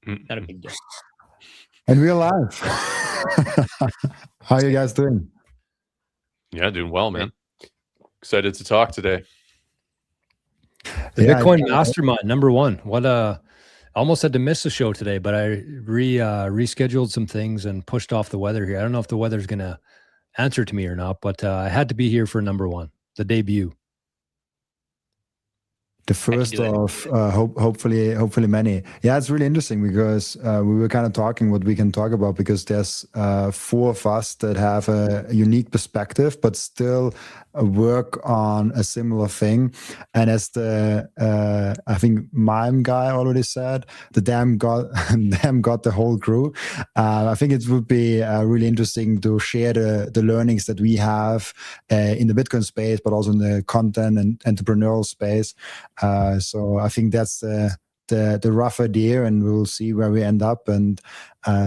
Not a big deal. And we're live. How are you guys doing? Yeah, doing well, man. Excited to talk today. The Bitcoin Mastermind, #1. What I almost had to miss the show today, but I rescheduled some things and pushed off the weather here. I don't know if the weather's going to answer to me or not, but I had to be here for #1, the debut. The first of hopefully many. Yeah, it's really interesting because we were kind of talking what we can talk about, because there's 4 of us that have a unique perspective, but still work on a similar thing. And as the I think Mime guy already said, the damn got the whole crew. I think it would be really interesting to share the learnings that we have in the Bitcoin space, but also in the content and entrepreneurial space. So I think that's the rough idea, and we'll see where we end up. And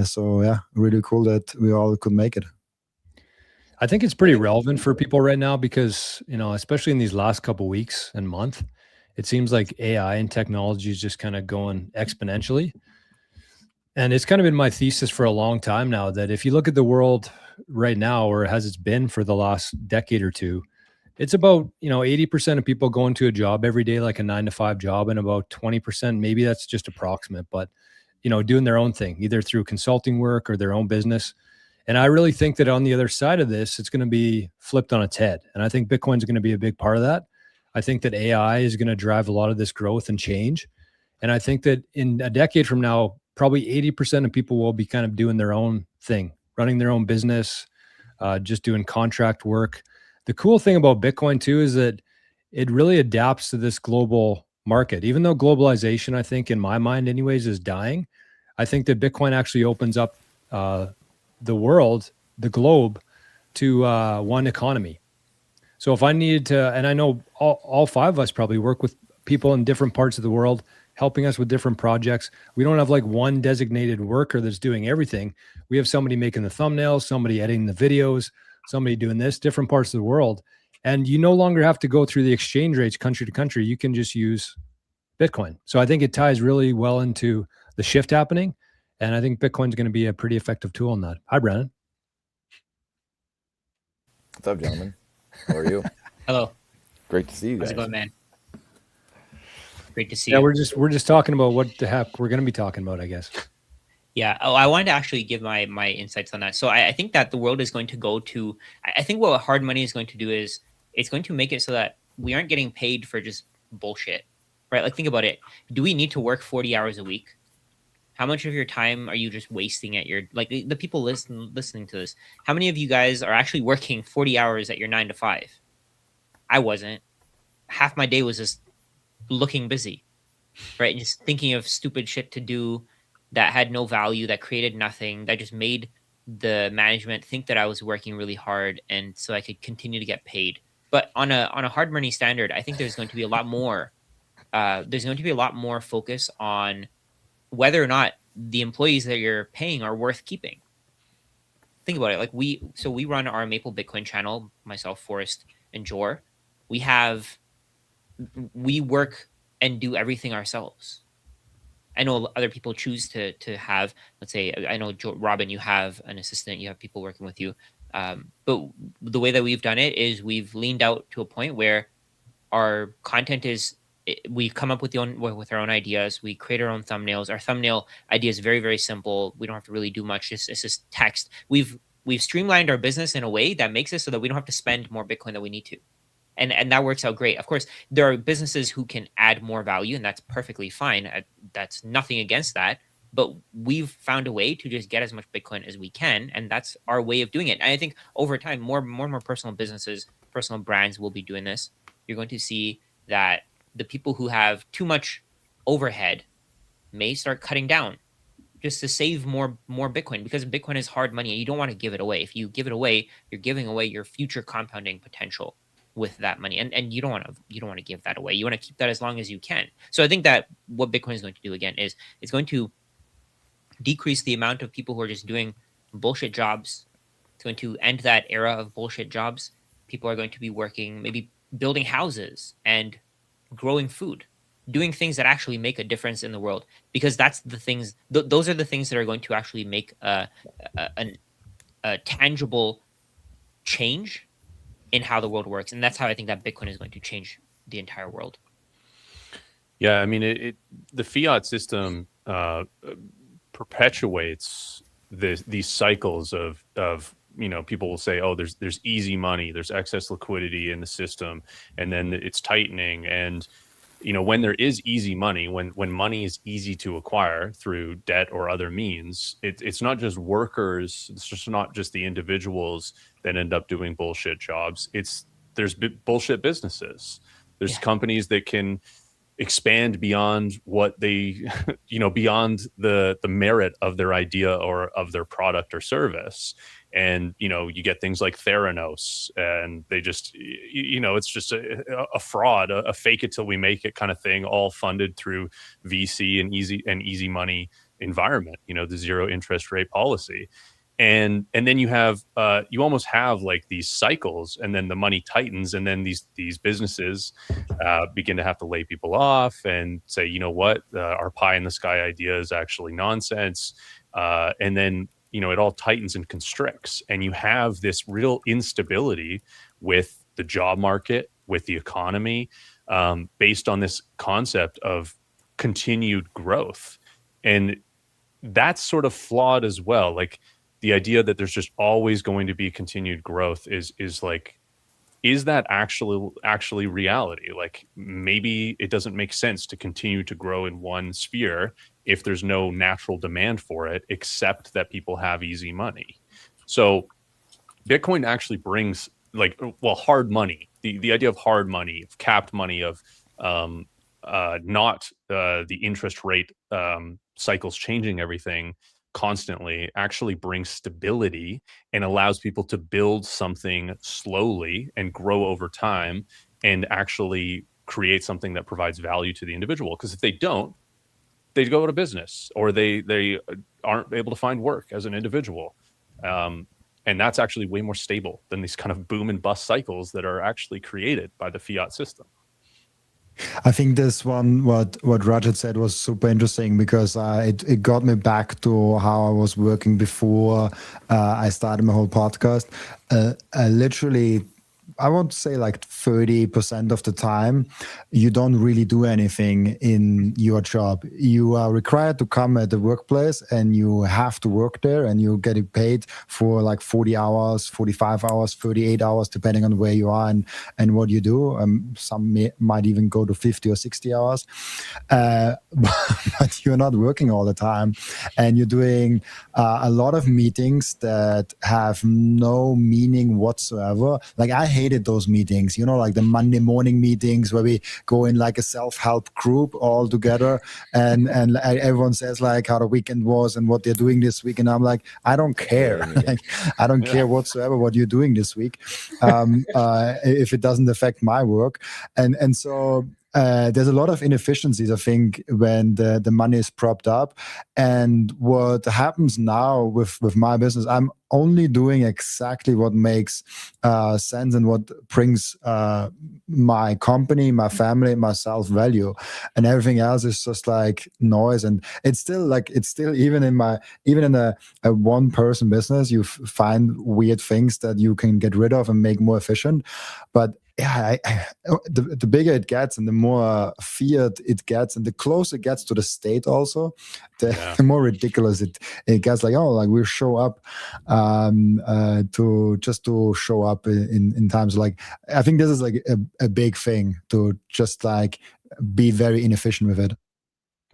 so yeah, really cool that we all could make it. I think it's pretty relevant for people right now because, you know, especially in these last couple of weeks and month, it seems like AI and technology is just kind of going exponentially. And it's kind of been my thesis for a long time now that if you look at the world right now, or as it's been for the last decade or two, it's about, 80% of people going to a job every day, like a 9-to-5 job, and about 20%, maybe that's just approximate, but, doing their own thing, either through consulting work or their own business. And I really think that on the other side of this, it's going to be flipped on its head. And I think Bitcoin's going to be a big part of that. I think that AI is going to drive a lot of this growth and change. And I think that in a decade from now, probably 80% of people will be kind of doing their own thing, running their own business, just doing contract work. The cool thing about Bitcoin too is that it really adapts to this global market. Even though globalization, I think in my mind anyways, is dying, I think that Bitcoin actually opens up the world, the globe, to one economy. So if I needed to, and I know all 5 of us probably work with people in different parts of the world, helping us with different projects. We don't have like one designated worker that's doing everything. We have somebody making the thumbnails, somebody editing the videos, somebody doing this, different parts of the world. And you no longer have to go through the exchange rates country to country. You can just use Bitcoin. So I think it ties really well into the shift happening. And I think Bitcoin's going to be a pretty effective tool in that. Hi, Brandon. What's up, gentlemen? How are you? Hello. Great to see you guys. How's it going, man? Great to see you. Yeah, we're just talking about what the heck we're going to be talking about, I guess. Yeah. Oh, I wanted to actually give my insights on that. So I think that the world is going to go to, I think what hard money is going to do is it's going to make it so that we aren't getting paid for just bullshit, right? Like, think about it. Do we need to work 40 hours a week? How much of your time are you just wasting at your, like the people listening to this? How many of you guys are actually working 40 hours at your 9-to-5? I wasn't. Half my day was just looking busy, right? And just thinking of stupid shit to do that had no value, that created nothing, that just made the management think that I was working really hard, and so I could continue to get paid. But on a hard money standard, I think there's going to be a lot more. There's going to be a lot more focus on whether or not the employees that you're paying are worth keeping. Think about it. Like we run our Maple Bitcoin channel, myself, Forrest, and Jor. We work and do everything ourselves. I know other people choose to have, let's say, I know Robin, you have an assistant, you have people working with you. But the way that we've done it is we've leaned out to a point where our content is, we come up with our own ideas. We create our own thumbnails. Our thumbnail idea is very, very simple. We don't have to really do much. It's just text. We've streamlined our business in a way that makes it so that we don't have to spend more Bitcoin than we need to. And that works out great. Of course, there are businesses who can add more value, and that's perfectly fine. That's nothing against that. But we've found a way to just get as much Bitcoin as we can, and that's our way of doing it. And I think over time, more and more personal businesses, personal brands will be doing this. You're going to see that the people who have too much overhead may start cutting down just to save more Bitcoin, because Bitcoin is hard money and you don't want to give it away. If you give it away, you're giving away your future compounding potential with that money. And you don't want to give that away. You want to keep that as long as you can. So I think that what Bitcoin is going to do again is it's going to decrease the amount of people who are just doing bullshit jobs. It's going to end that era of bullshit jobs. People are going to be working, maybe building houses and growing food, doing things that actually make a difference in the world, because that's the things. Those are the things that are going to actually make a tangible change in how the world works, and that's how I think that Bitcoin is going to change the entire world. Yeah, I mean, the fiat system perpetuates these cycles of people will say, oh, there's easy money, there's excess liquidity in the system, and then it's tightening. And when there is easy money, when money is easy to acquire through debt or other means, it's not just workers, it's just not just the individuals that end up doing bullshit jobs. There's bullshit businesses. There's companies that can expand beyond what they, beyond the merit of their idea or of their product or service. And, you get things like Theranos, and they just, it's just a fraud, a fake it till we make it kind of thing, all funded through VC and easy money environment, the zero interest rate policy. And then you have you almost have like these cycles, and then the money tightens, and then these businesses begin to have to lay people off and say, you know what, our pie in the sky idea is actually nonsense. And then it all tightens and constricts, and you have this real instability with the job market, with the economy, based on this concept of continued growth. And that's sort of flawed as well. Like, the idea that there's just always going to be continued growth is that actually reality? Like, maybe it doesn't make sense to continue to grow in one sphere if there's no natural demand for it, except that people have easy money. So Bitcoin actually brings hard money, the idea of hard money, of capped money, of not the interest rate cycles changing everything constantly, actually brings stability and allows people to build something slowly and grow over time, and actually create something that provides value to the individual. Because if they don't, they go out of business, or they aren't able to find work as an individual. And that's actually way more stable than these kind of boom and bust cycles that are actually created by the fiat system. I think this one, what Rajat said, was super interesting, because it got me back to how I was working before I started my whole podcast. Literally, I want to say like 30% of the time, you don't really do anything in your job. You are required to come at the workplace, and you have to work there, and you're getting paid for like 40 hours, 45 hours, 38 hours, depending on where you are and what you do. Some might even go to 50 or 60 hours. But you're not working all the time, and you're doing a lot of meetings that have no meaning whatsoever. Like, I hated those meetings, like the Monday morning meetings where we go in like a self-help group all together, and everyone says like how the weekend was and what they're doing this week, and I'm like, I don't care. Like, I don't care whatsoever what you're doing this week, if it doesn't affect my work. And so there's a lot of inefficiencies, I think, when the money is propped up. And what happens now with my business, I'm only doing exactly what makes sense and what brings my company, my family, myself value, and everything else is just like noise. And it's still even in a one person business, you find weird things that you can get rid of and make more efficient. But yeah, the bigger it gets, and the more fiat it gets, and the closer it gets to the state, also, the more ridiculous it gets. Like, we show up to show up in times like, I think this is like a big thing, to just like be very inefficient with it.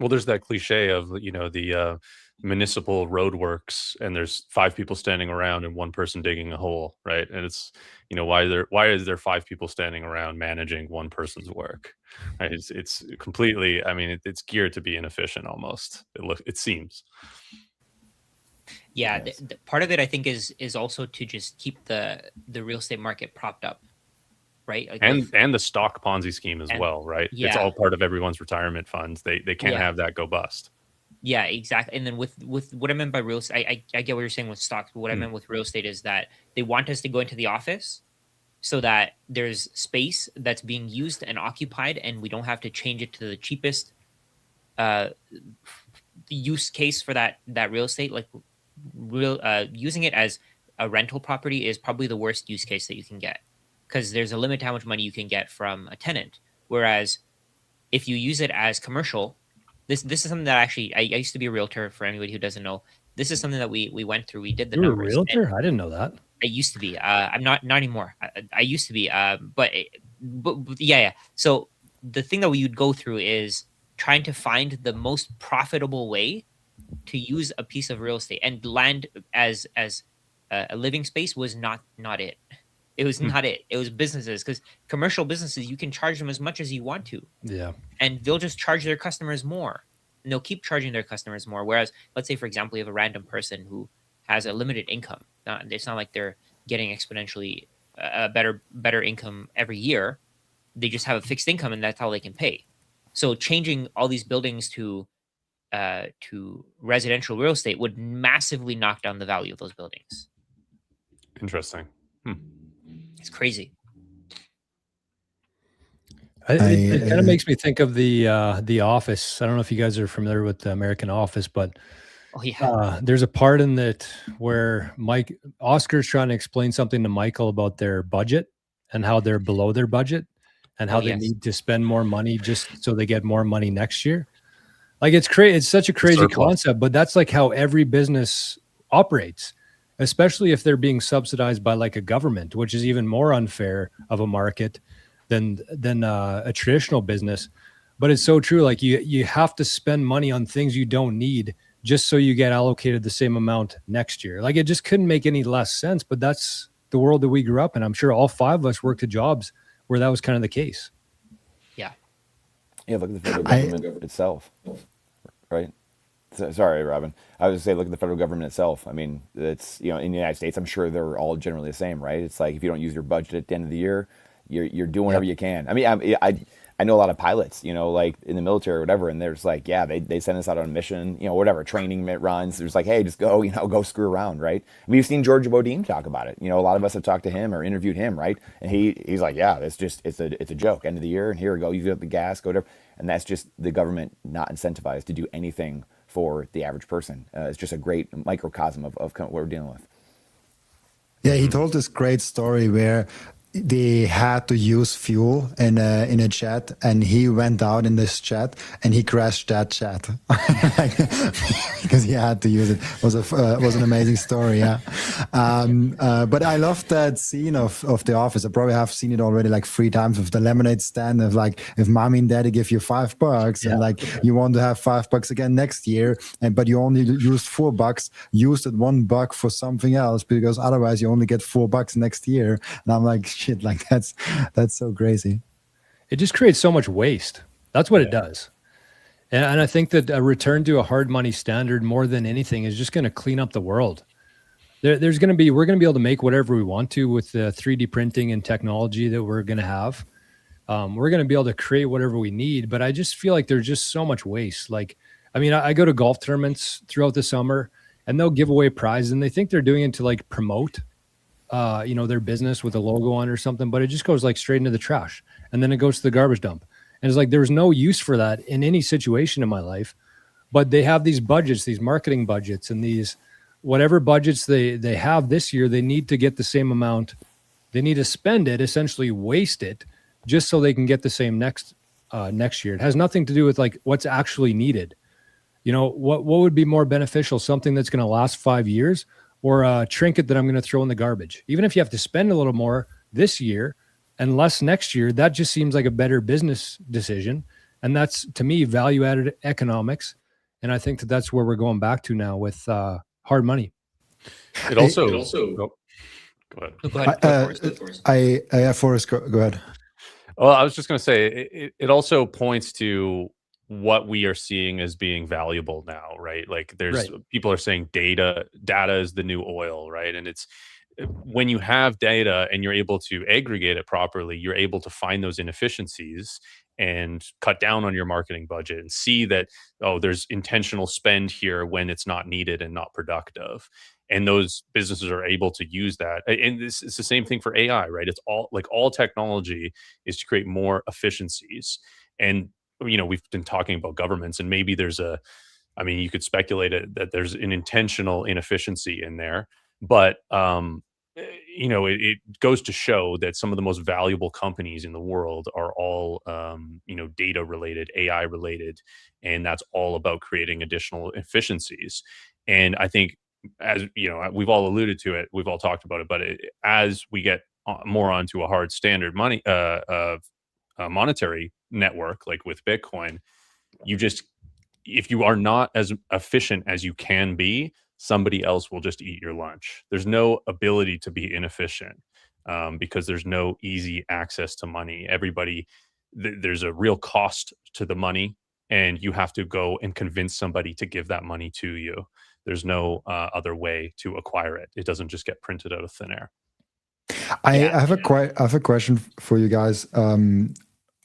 Well, there's that cliche of the municipal roadworks, and there's 5 people standing around and 1 person digging a hole, right? And it's why is there 5 people standing around managing 1 person's work, right? It's completely, I mean, it's geared to be inefficient almost, it seems. Yeah, the part of it, I think, is also to just keep the real estate market propped up, right? Like, and the stock Ponzi scheme as well, right? Yeah. It's all part of everyone's retirement funds. They can't have that go bust. Yeah, exactly. And then with what I meant by real estate, I get what you're saying with stocks, but what I meant with real estate is that they want us to go into the office, so that there's space that's being used and occupied, and we don't have to change it to the cheapest use case for that real estate. Like using it as a rental property is probably the worst use case that you can get, because there's a limit to how much money you can get from a tenant. Whereas if you use it as commercial, this is something that actually I used to be a realtor. For anybody who doesn't know, this is something that we went through. We did the You were a numbers. realtor? I didn't know that. I used to be. I'm not anymore. I used to be. But yeah. So the thing that we would go through is trying to find the most profitable way to use a piece of real estate, and land as a living space was not it. It was not it. It was businesses, because commercial businesses, you can charge them as much as you want to. Yeah. And they'll just charge their customers more. And they'll keep charging their customers more. Whereas, let's say, for example, you have a random person who has a limited income. It's not like they're getting exponentially better income every year. They just have a fixed income, and that's how they can pay. So changing all these buildings to residential real estate would massively knock down the value of those buildings. Interesting. It's crazy. It kind of makes me think of the Office. I don't know if you guys are familiar with the American Office, but Oh yeah. there's a part in that where Oscar's trying to explain something to Michael about their budget and how they're below their budget and how they need to spend more money just so they get more money next year. Like it's such a crazy concept, but that's like how every business operates, especially if they're being subsidized by like a government, which is even more unfair of a market than a traditional business. But it's so true. Like you have to spend money on things you don't need just so you get allocated the same amount next year. Like it just couldn't make any less sense, but that's the world that we grew up in. I'm sure all five of us worked at jobs where that was kind of the case. Yeah. Yeah, look at the federal government itself, right? Sorry, Robin. I was going to say, look at the federal government itself. I mean, it's, in the United States, I'm sure they're all generally the same, right? It's like if you don't use your budget at the end of the year, you're doing whatever you can. I mean, I know a lot of pilots, like in the military or whatever, and there's like, yeah, they send us out on a mission, whatever, training runs. There's like, hey, just go, go screw around, right? We've seen George Bodine talk about it. A lot of us have talked to him or interviewed him, right? And he's like, yeah, it's a joke. End of the year, and here we go, you get the gas, go whatever. And that's just the government not incentivized to do anything for the average person. It's just a great microcosm of what we're dealing with. Yeah, he told this great story where they had to use fuel in a chat, and he went out in this chat and he crashed that chat because he had to use it. Was an amazing story. Yeah. But I love that scene of The Office. I probably have seen it already like 3 times with the lemonade stand of like, if mommy and daddy give you $5 and like you want to have $5 again next year, but you only used $4, use that $1 for something else, because otherwise you only get $4 next year. And I'm like, shit, like that's so crazy. It just creates so much waste. That's what it does. And I think that a return to a hard money standard more than anything is just going to clean up the world. We're going to be able to make whatever we want to with the 3D printing and technology that we're going to have. We're going to be able to create whatever we need, but I just feel like there's just so much waste. Like, I mean, I go to golf tournaments throughout the summer and they'll give away prizes and they think they're doing it to like promote their business with a logo on or something, but it just goes like straight into the trash and then it goes to the garbage dump. And it's like, there's no use for that in any situation in my life, but they have these budgets, these marketing budgets, and these whatever budgets they have this year, they need to get the same amount. They need to spend it, essentially waste it, just so they can get the same next year. It has nothing to do with like what's actually needed. What would be more beneficial? Something that's going to last 5 years, or a trinket that I'm going to throw in the garbage? Even if you have to spend a little more this year and less next year, that just seems like a better business decision. And that's, to me, value-added economics. And I think that's where we're going back to now with hard money. It also go ahead. Forrest, go ahead. Well, I was just going to say, it also points to what we are seeing as being valuable now, right? Like people are saying data is the new oil, right? And it's when you have data and you're able to aggregate it properly, you're able to find those inefficiencies and cut down on your marketing budget and see that, oh, there's intentional spend here when it's not needed and not productive. And those businesses are able to use that. And this is the same thing for AI, right? It's all technology is to create more efficiencies. And, we've been talking about governments, and maybe you could speculate that there's an intentional inefficiency in there, but it goes to show that some of the most valuable companies in the world are all data related, AI related, and that's all about creating additional efficiencies. And I think, as we've all alluded to it, we've all talked about it, but as we get more onto a hard standard monetary network like with Bitcoin, if you are not as efficient as you can be, somebody else will just eat your lunch. There's no ability to be inefficient because there's no easy access to money. There's a real cost to the money, and you have to go and convince somebody to give that money to you. There's no other way to acquire it. It doesn't just get printed out of thin air. I have a question for you guys.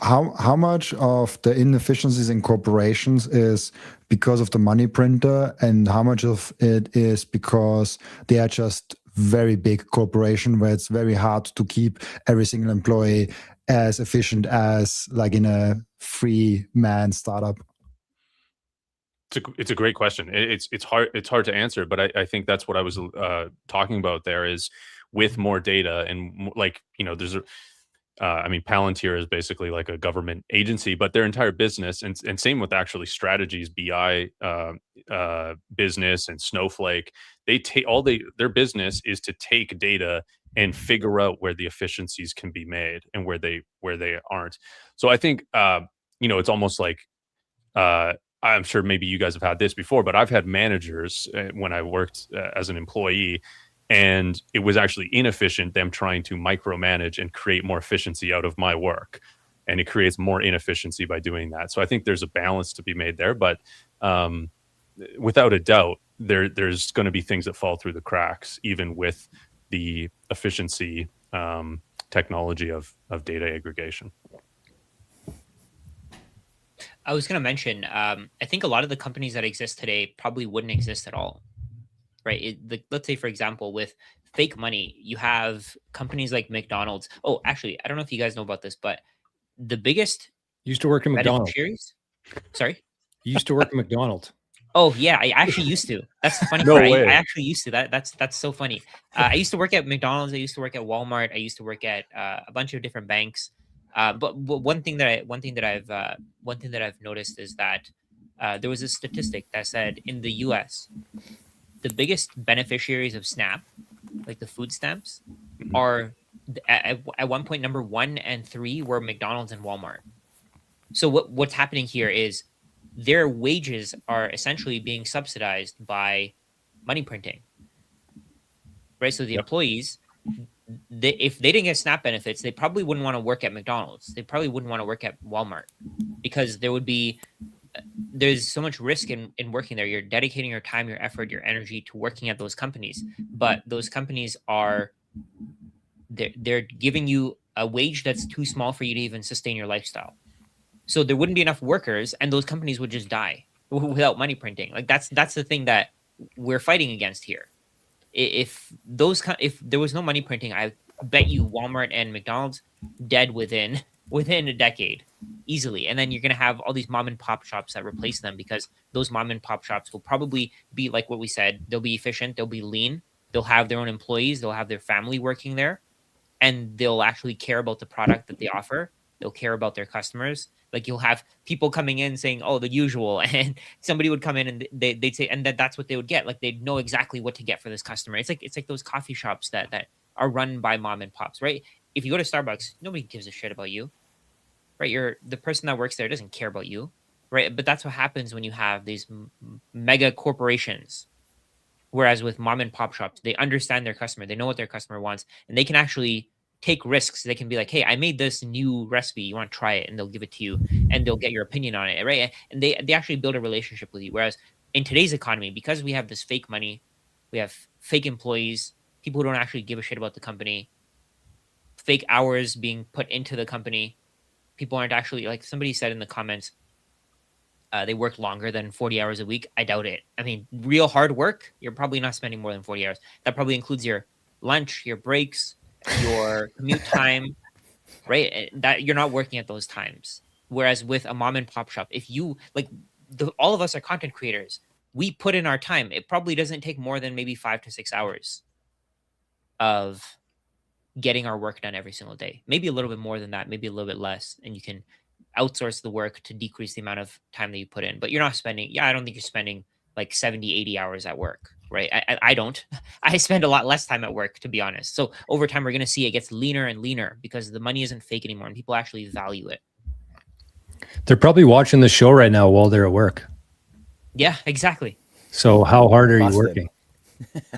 How much of the inefficiencies in corporations is because of the money printer, and how much of it is because they are just very big corporation where it's very hard to keep every single employee as efficient as like in a free man startup? It's a great question. It's hard to answer, but I think that's what I was talking about there is with more data and there's Palantir is basically like a government agency, but their entire business and same with actually Strategies, BI business and Snowflake, they take their business is to take data and figure out where the efficiencies can be made and where they aren't. So I think it's almost like I'm sure maybe you guys have had this before, but I've had managers when I worked as an employee, and it was actually inefficient, them trying to micromanage and create more efficiency out of my work. And it creates more inefficiency by doing that. So I think there's a balance to be made there. But without a doubt, there's going to be things that fall through the cracks, even with the efficiency technology of data aggregation. I was going to mention, I think a lot of the companies that exist today probably wouldn't exist at all, right? Let's say, for example, with fake money, you have companies like McDonald's. Oh, actually, I don't know if you guys know about this, but the biggest used to work in McDonald's. Sorry? You used to work at McDonald's. Oh yeah, I actually used to. That's the funny No part. way. I actually used to. That's so funny. I used to work at McDonald's. I used to work at Walmart. I used to work at a bunch of different banks. But one thing that I've noticed is that there was a statistic that said in the U.S. the biggest beneficiaries of SNAP, like the food stamps, are at one point number 1 and 3 were McDonald's and Walmart. So what's happening here is their wages are essentially being subsidized by money printing, right? So the employees, if they didn't get SNAP benefits, they probably wouldn't want to work at McDonald's. They probably wouldn't want to work at Walmart because there's so much risk in working there. You're dedicating your time, your effort, your energy to working at those companies, but those companies they're giving you a wage that's too small for you to even sustain your lifestyle. So there wouldn't be enough workers, and those companies would just die without money printing. Like that's the thing that we're fighting against here. If there was no money printing, I bet you Walmart and McDonald's dead within a decade easily. And then you're going to have all these mom and pop shops that replace them because those mom and pop shops will probably be like what we said. They'll be efficient. They'll be lean. They'll have their own employees. They'll have their family working there, and they'll actually care about the product that they offer. They'll care about their customers. Like you'll have people coming in saying, "Oh, the usual," and somebody would come in and they'd say, and that's what they would get. Like they'd know exactly what to get for this customer. It's like those coffee shops that are run by mom and pops, right? If you go to Starbucks, nobody gives a shit about you, right? The person that works there doesn't care about you, right? But that's what happens when you have these mega corporations. Whereas with mom and pop shops, they understand their customer, they know what their customer wants, and they can actually take risks. They can be like, "Hey, I made this new recipe. You want to try it?" And they'll give it to you, and they'll get your opinion on it, right? And they actually build a relationship with you. Whereas in today's economy, because we have this fake money, we have fake employees, people who don't actually give a shit about the company, fake hours being put into the company, people aren't actually, like somebody said in the comments, they work longer than 40 hours a week. I doubt it. I mean, real hard work, you're probably not spending more than 40 hours. That probably includes your lunch, your breaks, your commute time, right? That you're not working at those times. Whereas with a mom and pop shop, if you like, all of us are content creators. We put in our time. It probably doesn't take more than maybe 5 to 6 hours of getting our work done every single day. Maybe a little bit more than that, maybe a little bit less, and you can outsource the work to decrease the amount of time that you put in. But you're not spending, I don't think you're spending like 70, 80 hours at work, right? I don't. I spend a lot less time at work, to be honest. So over time, we're going to see it gets leaner and leaner because the money isn't fake anymore and people actually value it. They're probably watching the show right now while they're at work. Yeah, exactly. So how hard are you working?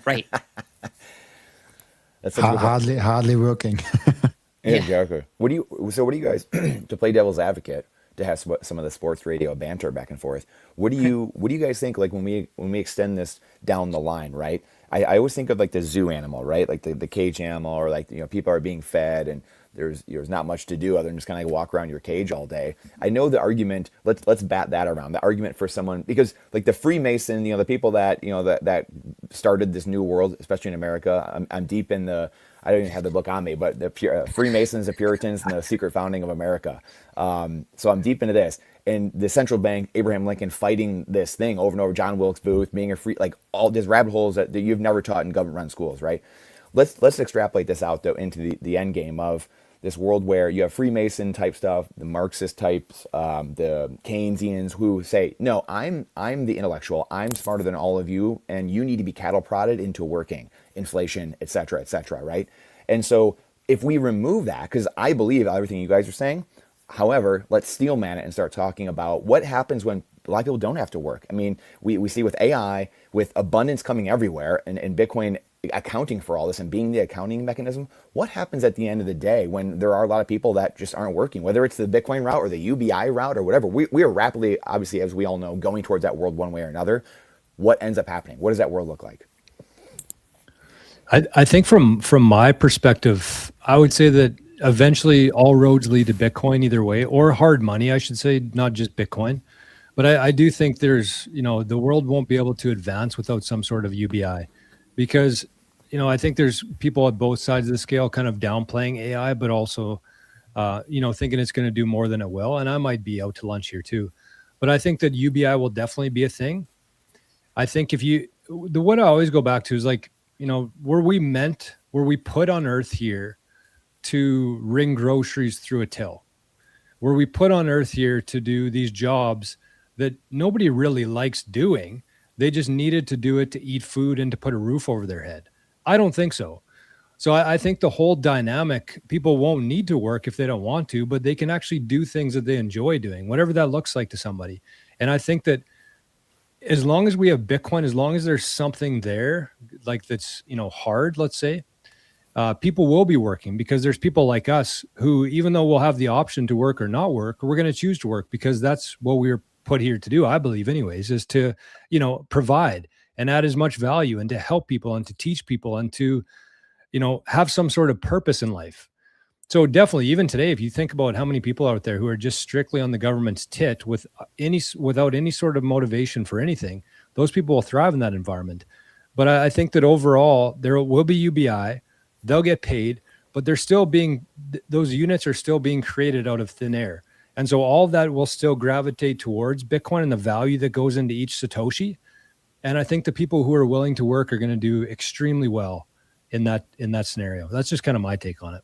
Right. That's hardly working. Yeah, exactly. What do you guys, to play devil's advocate, to have some of the sports radio banter back and forth, what do you guys think, like when we extend this down the line, right? I always think of like the zoo animal, right? Like the cage animal, or like, people are being fed and there's not much to do other than just kind of like walk around your cage all day. I know the argument, let's bat that around. The argument for someone, because like the Freemason, the people that, that started this new world, especially in America, I'm deep in I don't even have the book on me, but the Freemasons, the Puritans, and the secret founding of America. So I'm deep into this. And the central bank, Abraham Lincoln, fighting this thing over and over, John Wilkes Booth, being a free, like all these rabbit holes that you've never taught in government-run schools, right? Let's extrapolate this out, though, into the end game of this world where you have Freemason type stuff, the Marxist types, the Keynesians who say, no, I'm the intellectual, I'm smarter than all of you, and you need to be cattle prodded into working, inflation, et cetera, right? And so if we remove that, because I believe everything you guys are saying, however, let's steel man it and start talking about what happens when a lot of people don't have to work. I mean, we see with AI, with abundance coming everywhere, and Bitcoin accounting for all this and being the accounting mechanism, what happens at the end of the day when there are a lot of people that just aren't working, whether it's the Bitcoin route or the UBI route or whatever? We are rapidly, obviously, as we all know, going towards that world one way or another. What ends up happening? What does that world look like? I think from my perspective, I would say that eventually all roads lead to Bitcoin either way, or hard money, I should say, not just Bitcoin. But I do think there's, the world won't be able to advance without some sort of UBI, because, I think there's people at both sides of the scale kind of downplaying AI, but also, thinking it's going to do more than it will. And I might be out to lunch here too. But I think that UBI will definitely be a thing. I think what I always go back to is like, were we put on earth here to ring groceries through a till? Were we put on earth here to do these jobs that nobody really likes doing? They just needed to do it to eat food and to put a roof over their head. I don't think so. So I think the whole dynamic, people won't need to work if they don't want to, but they can actually do things that they enjoy doing, whatever that looks like to somebody. And I think that as long as we have Bitcoin, as long as there's something there, like that's, hard, let's say, people will be working, because there's people like us who, even though we'll have the option to work or not work, we're going to choose to work because that's what we were put here to do, I believe anyways, is to, provide and add as much value and to help people and to teach people and to, have some sort of purpose in life. So definitely, even today, if you think about how many people out there who are just strictly on the government's tit without any sort of motivation for anything, those people will thrive in that environment. But I think that overall, there will be UBI, they'll get paid, but those units are still being created out of thin air. And so all that will still gravitate towards Bitcoin and the value that goes into each Satoshi. And I think the people who are willing to work are going to do extremely well in that scenario. That's just kind of my take on it.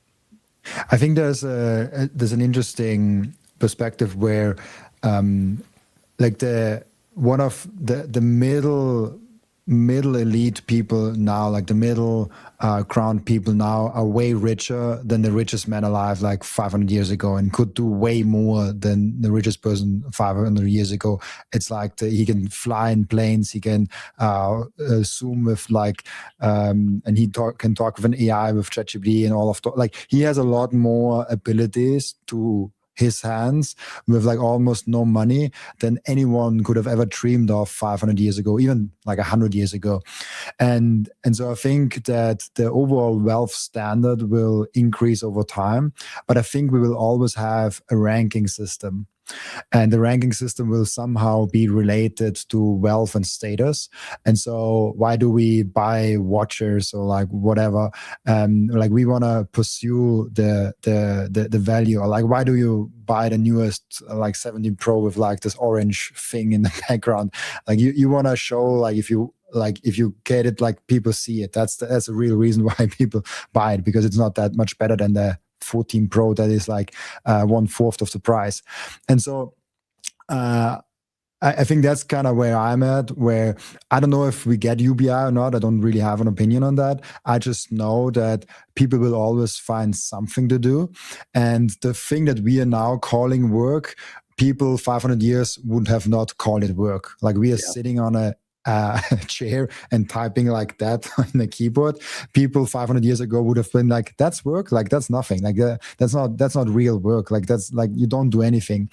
I think there's an interesting perspective where, like one of the middle elite people now, like the middle ground people now, are way richer than the richest man alive like 500 years ago, and could do way more than the richest person 500 years ago. It's like he can fly in planes, he can Zoom with and he can talk with an AI, with ChatGPT and all of that. Like, he has a lot more abilities to his hands with like almost no money than anyone could have ever dreamed of 500 years ago, even like 100 years ago. And so I think that the overall wealth standard will increase over time, but I think we will always have a ranking system. And the ranking system will somehow be related to wealth and status. And so why do we buy watches or like whatever? Like we want to pursue the value, or like why do you buy the newest like 17 Pro with like this orange thing in the background? Like you want to show, like if you get it, like people see it. That's a real reason why people buy it, because it's not that much better than the 14 Pro that is like 1/4 of the price. And so I think that's kind of where I'm at, where I don't know if we get UBI or not. I don't really have an opinion on that. I just know that people will always find something to do. And the thing that we are now calling work, people 500 years would have not called it work. Like we are sitting on a chair and typing like that on the keyboard. People 500 years ago would have been like, that's work, like that's nothing, like that's not real work, like that's like you don't do anything.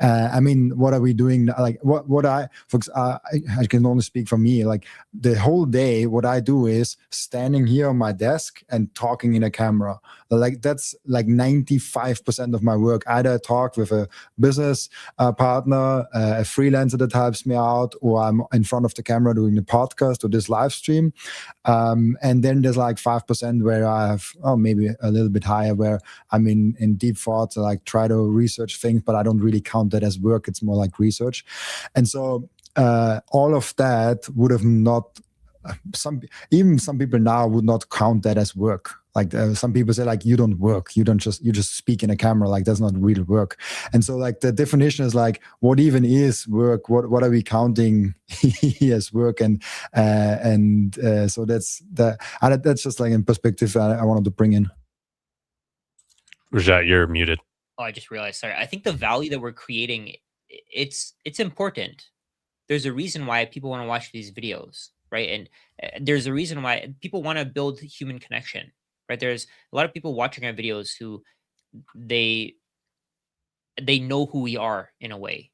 I mean, what are we doing? Like what I can only speak for me. Like the whole day, what I do is standing here on my desk and talking in a camera. Like that's like 95% of my work. Either I talk with a business partner, a freelancer that helps me out, or I'm in front of the camera doing the podcast or this live stream. And then there's like 5% where I have, maybe a little bit higher, where I'm in deep thoughts, like try to research things, but I don't really count that as work. It's more like research. And so all of that would have not, some people now would not count that as work. Like some people say, like, you don't work, you just speak in a camera, like that's not real work. And so like the definition is like, what even is work? What are we counting as work? And so that's just like in perspective I wanted to bring in. Rajat, you're muted. Oh, I just realized. Sorry. I think the value that we're creating, it's important. There's a reason why people want to watch these videos, right? And there's a reason why people want to build human connection, right? There's a lot of people watching our videos who they know who we are in a way,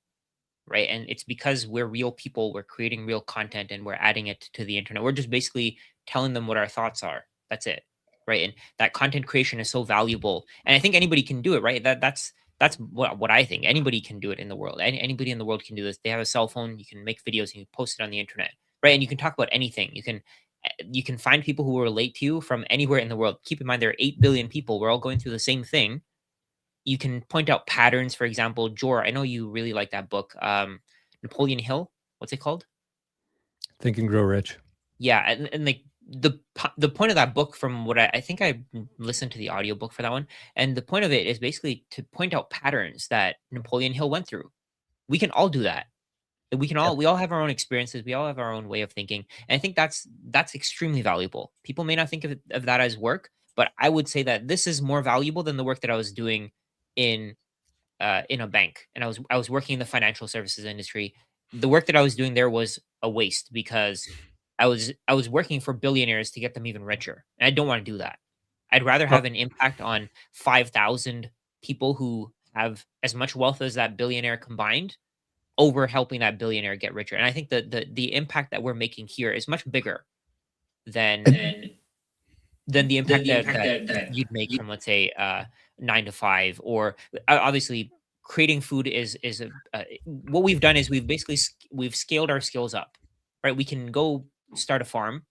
right? And it's because we're real people, we're creating real content, and we're adding it to the internet. We're just basically telling them what our thoughts are. That's it, right? And that content creation is so valuable, and I think anybody can do it, right? That's what I think. Anybody can do it in the world. Anybody in the world can do this. They have a cell phone. You can make videos and you post it on the internet, right? And you can talk about anything. You can find people who relate to you from anywhere in the world. Keep in mind, there are 8 billion people. We're all going through the same thing. You can point out patterns. For example, Jor, I know you really like that book, Napoleon Hill. What's it called? Think and Grow Rich. Yeah, and like the point of that book, from what I think I listened to the audiobook for that one, and the point of it is basically to point out patterns that Napoleon Hill went through. We can all do that. We all have our own experiences. We all have our own way of thinking. And I think that's extremely valuable. People may not think of that as work, but I would say that this is more valuable than the work that I was doing in a bank. And I was working in the financial services industry. The work that I was doing there was a waste, because I was working for billionaires to get them even richer. And I don't want to do that. I'd rather have an impact on 5,000 people who have as much wealth as that billionaire combined, over helping that billionaire get richer. And I think the impact that we're making here is much bigger than the impact that you'd make from, let's say, 9 to 5, or obviously creating food is what we've done is we've scaled our skills up, right? We can go start a farm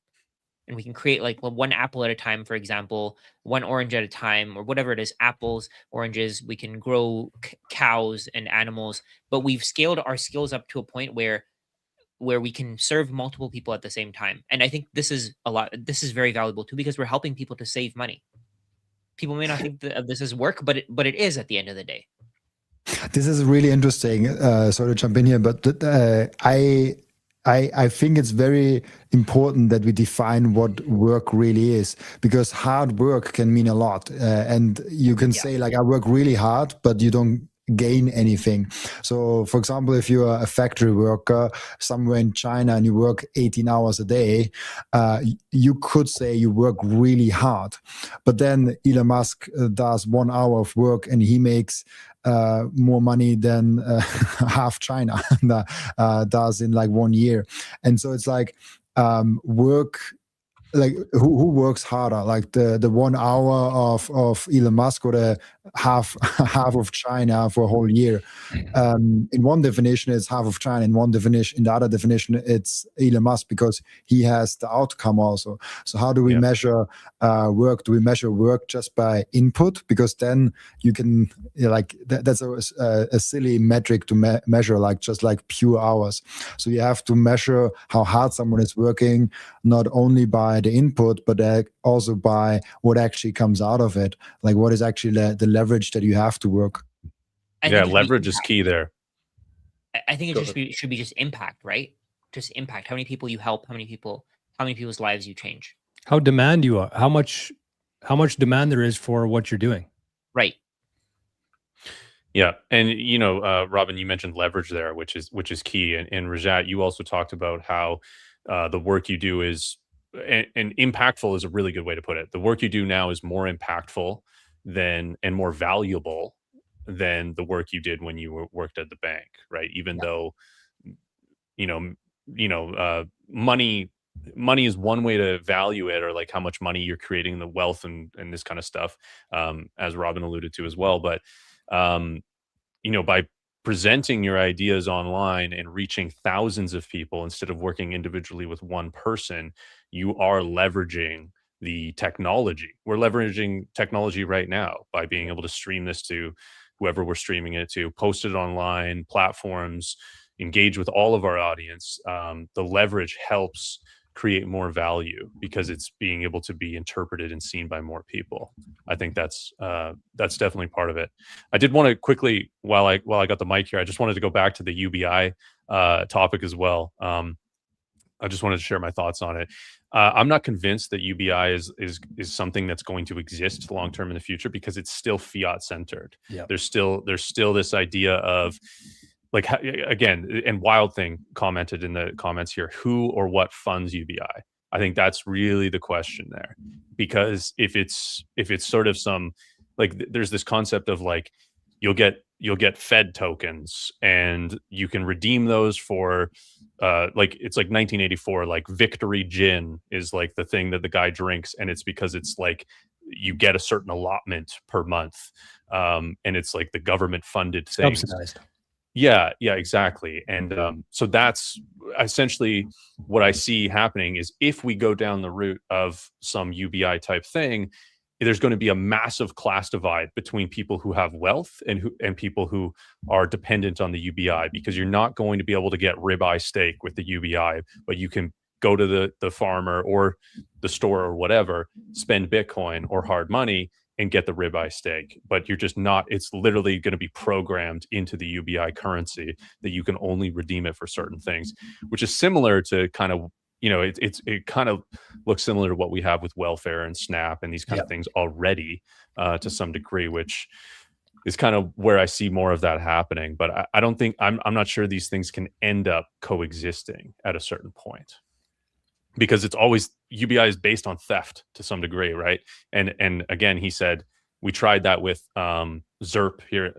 and we can create like one apple at a time, for example, one orange at a time, or whatever it is, apples, oranges. We can grow cows and animals, but we've scaled our skills up to a point where we can serve multiple people at the same time. And I think this is very valuable too, because we're helping people to save money. People may not think of this as work, but it is at the end of the day. This is really interesting. Sorry to jump in here, but I think it's very important that we define what work really is, because hard work can mean a lot. And you can say like, I work really hard, but you don't gain anything. So for example, if you're a factory worker somewhere in China and you work 18 hours a day, you could say you work really hard. But then Elon Musk does 1 hour of work and he makes more money than half China does in like 1 year. And so it's like work like who works harder, like the 1 hour of Elon Musk or the half of China for a whole year? In one definition it's half of China, in the other definition it's Elon Musk, because he has the outcome also. So how do we measure work? Do we measure work just by input? Because then you can, like that's a silly metric to measure, like just like pure hours. So you have to measure how hard someone is working, not only by the input, but also by what actually comes out of it. Like what is actually the leverage that you have to work. Leverage is key there. I think it should be just impact, right? Just impact. How many people you help, how many people's lives you change. How demand you are, how much demand there is for what you're doing. Right. Yeah. And, Robin, you mentioned leverage there, which is key. And Rajat, you also talked about how the work you do is, and impactful is a really good way to put it. The work you do now is more impactful and more valuable than the work you did when you worked at the bank, right? Even though, money is one way to value it, or like how much money you're creating, the wealth and this kind of stuff, as Robin alluded to as well. But, by presenting your ideas online and reaching thousands of people instead of working individually with one person, you are leveraging the technology. We're leveraging technology right now by being able to stream this to whoever we're streaming it to, post it online, platforms, engage with all of our audience. The leverage helps create more value because it's being able to be interpreted and seen by more people. I think that's definitely part of it. I did want to quickly, while I got the mic here, I just wanted to go back to the UBI topic as well. I just wanted to share my thoughts on it. I'm not convinced that UBI is something that's going to exist long term in the future, because it's still fiat centered. Yeah. There's still this idea of, like, again, and Wild Thing commented in the comments here, who or what funds UBI? I think that's really the question there, because if it's sort of some, like, there's this concept of like, you'll get Fed tokens and you can redeem those for like, it's like 1984, like Victory Gin is like the thing that the guy drinks, and it's because it's like you get a certain allotment per month, and it's like the government funded thing. Subsidized. Yeah, exactly. And so that's essentially what I see happening is, if we go down the route of some UBI type thing, there's going to be a massive class divide between people who have wealth and people who are dependent on the UBI, because you're not going to be able to get ribeye steak with the UBI, but you can go to the farmer or the store or whatever, spend Bitcoin or hard money and get the ribeye steak. But you're just not, it's literally going to be programmed into the UBI currency that you can only redeem it for certain things, which is similar to kind of, it kind of looks similar to what we have with welfare and SNAP and these kind of things already, to some degree, which is kind of where I see more of that happening. But I don't think, I'm not sure these things can end up coexisting at a certain point, because it's always, UBI is based on theft to some degree, right? And again, he said, we tried that with ZERP here.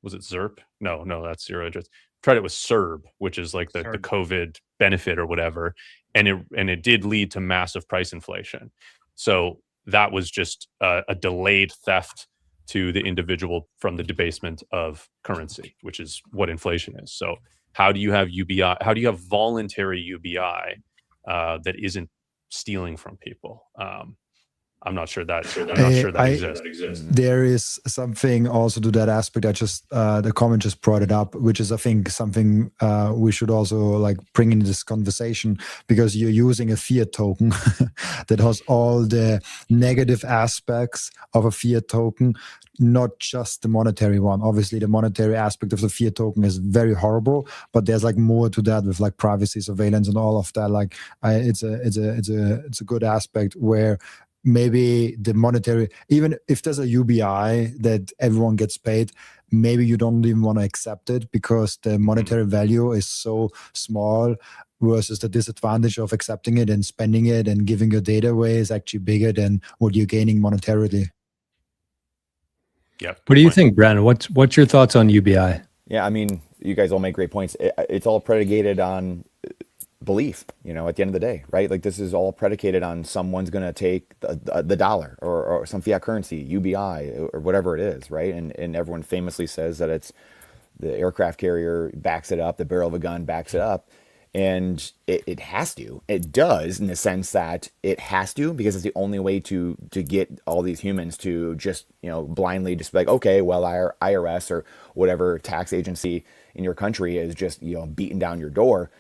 Was it ZERP? No, that's zero interest. Tried it with CERB, which is like the COVID benefit or whatever, and it did lead to massive price inflation. So that was just a delayed theft to the individual from the debasement of currency, which is what inflation is. So how do you have UBI? How do you have voluntary UBI that isn't stealing from people? I'm not sure that exists. There is something also to that aspect. I just the comment just brought it up, which is, I think, something we should also like bring into this conversation, because you're using a fiat token that has all the negative aspects of a fiat token, not just the monetary one. Obviously, the monetary aspect of the fiat token is very horrible, but there's like more to that with like privacy, surveillance, and all of that. Like, it's a good aspect where maybe the monetary, even if there's a UBI that everyone gets paid, maybe you don't even want to accept it because the monetary value is so small, versus the disadvantage of accepting it and spending it and giving your data away is actually bigger than what you're gaining monetarily. Yeah. What do you think, Brandon? What's your thoughts on UBI? Yeah, I mean, you guys all make great points. It's all predicated on belief, you know, at the end of the day, right? Like this is all predicated on someone's going to take the dollar or some fiat currency, UBI or whatever it is, right? And everyone famously says that it's the aircraft carrier backs it up, the barrel of a gun backs it up. And it has to. It does, in the sense that it has to, because it's the only way to get all these humans to just, you know, blindly just be like, okay, well, our IRS or whatever tax agency in your country is just, you know, beating down your door.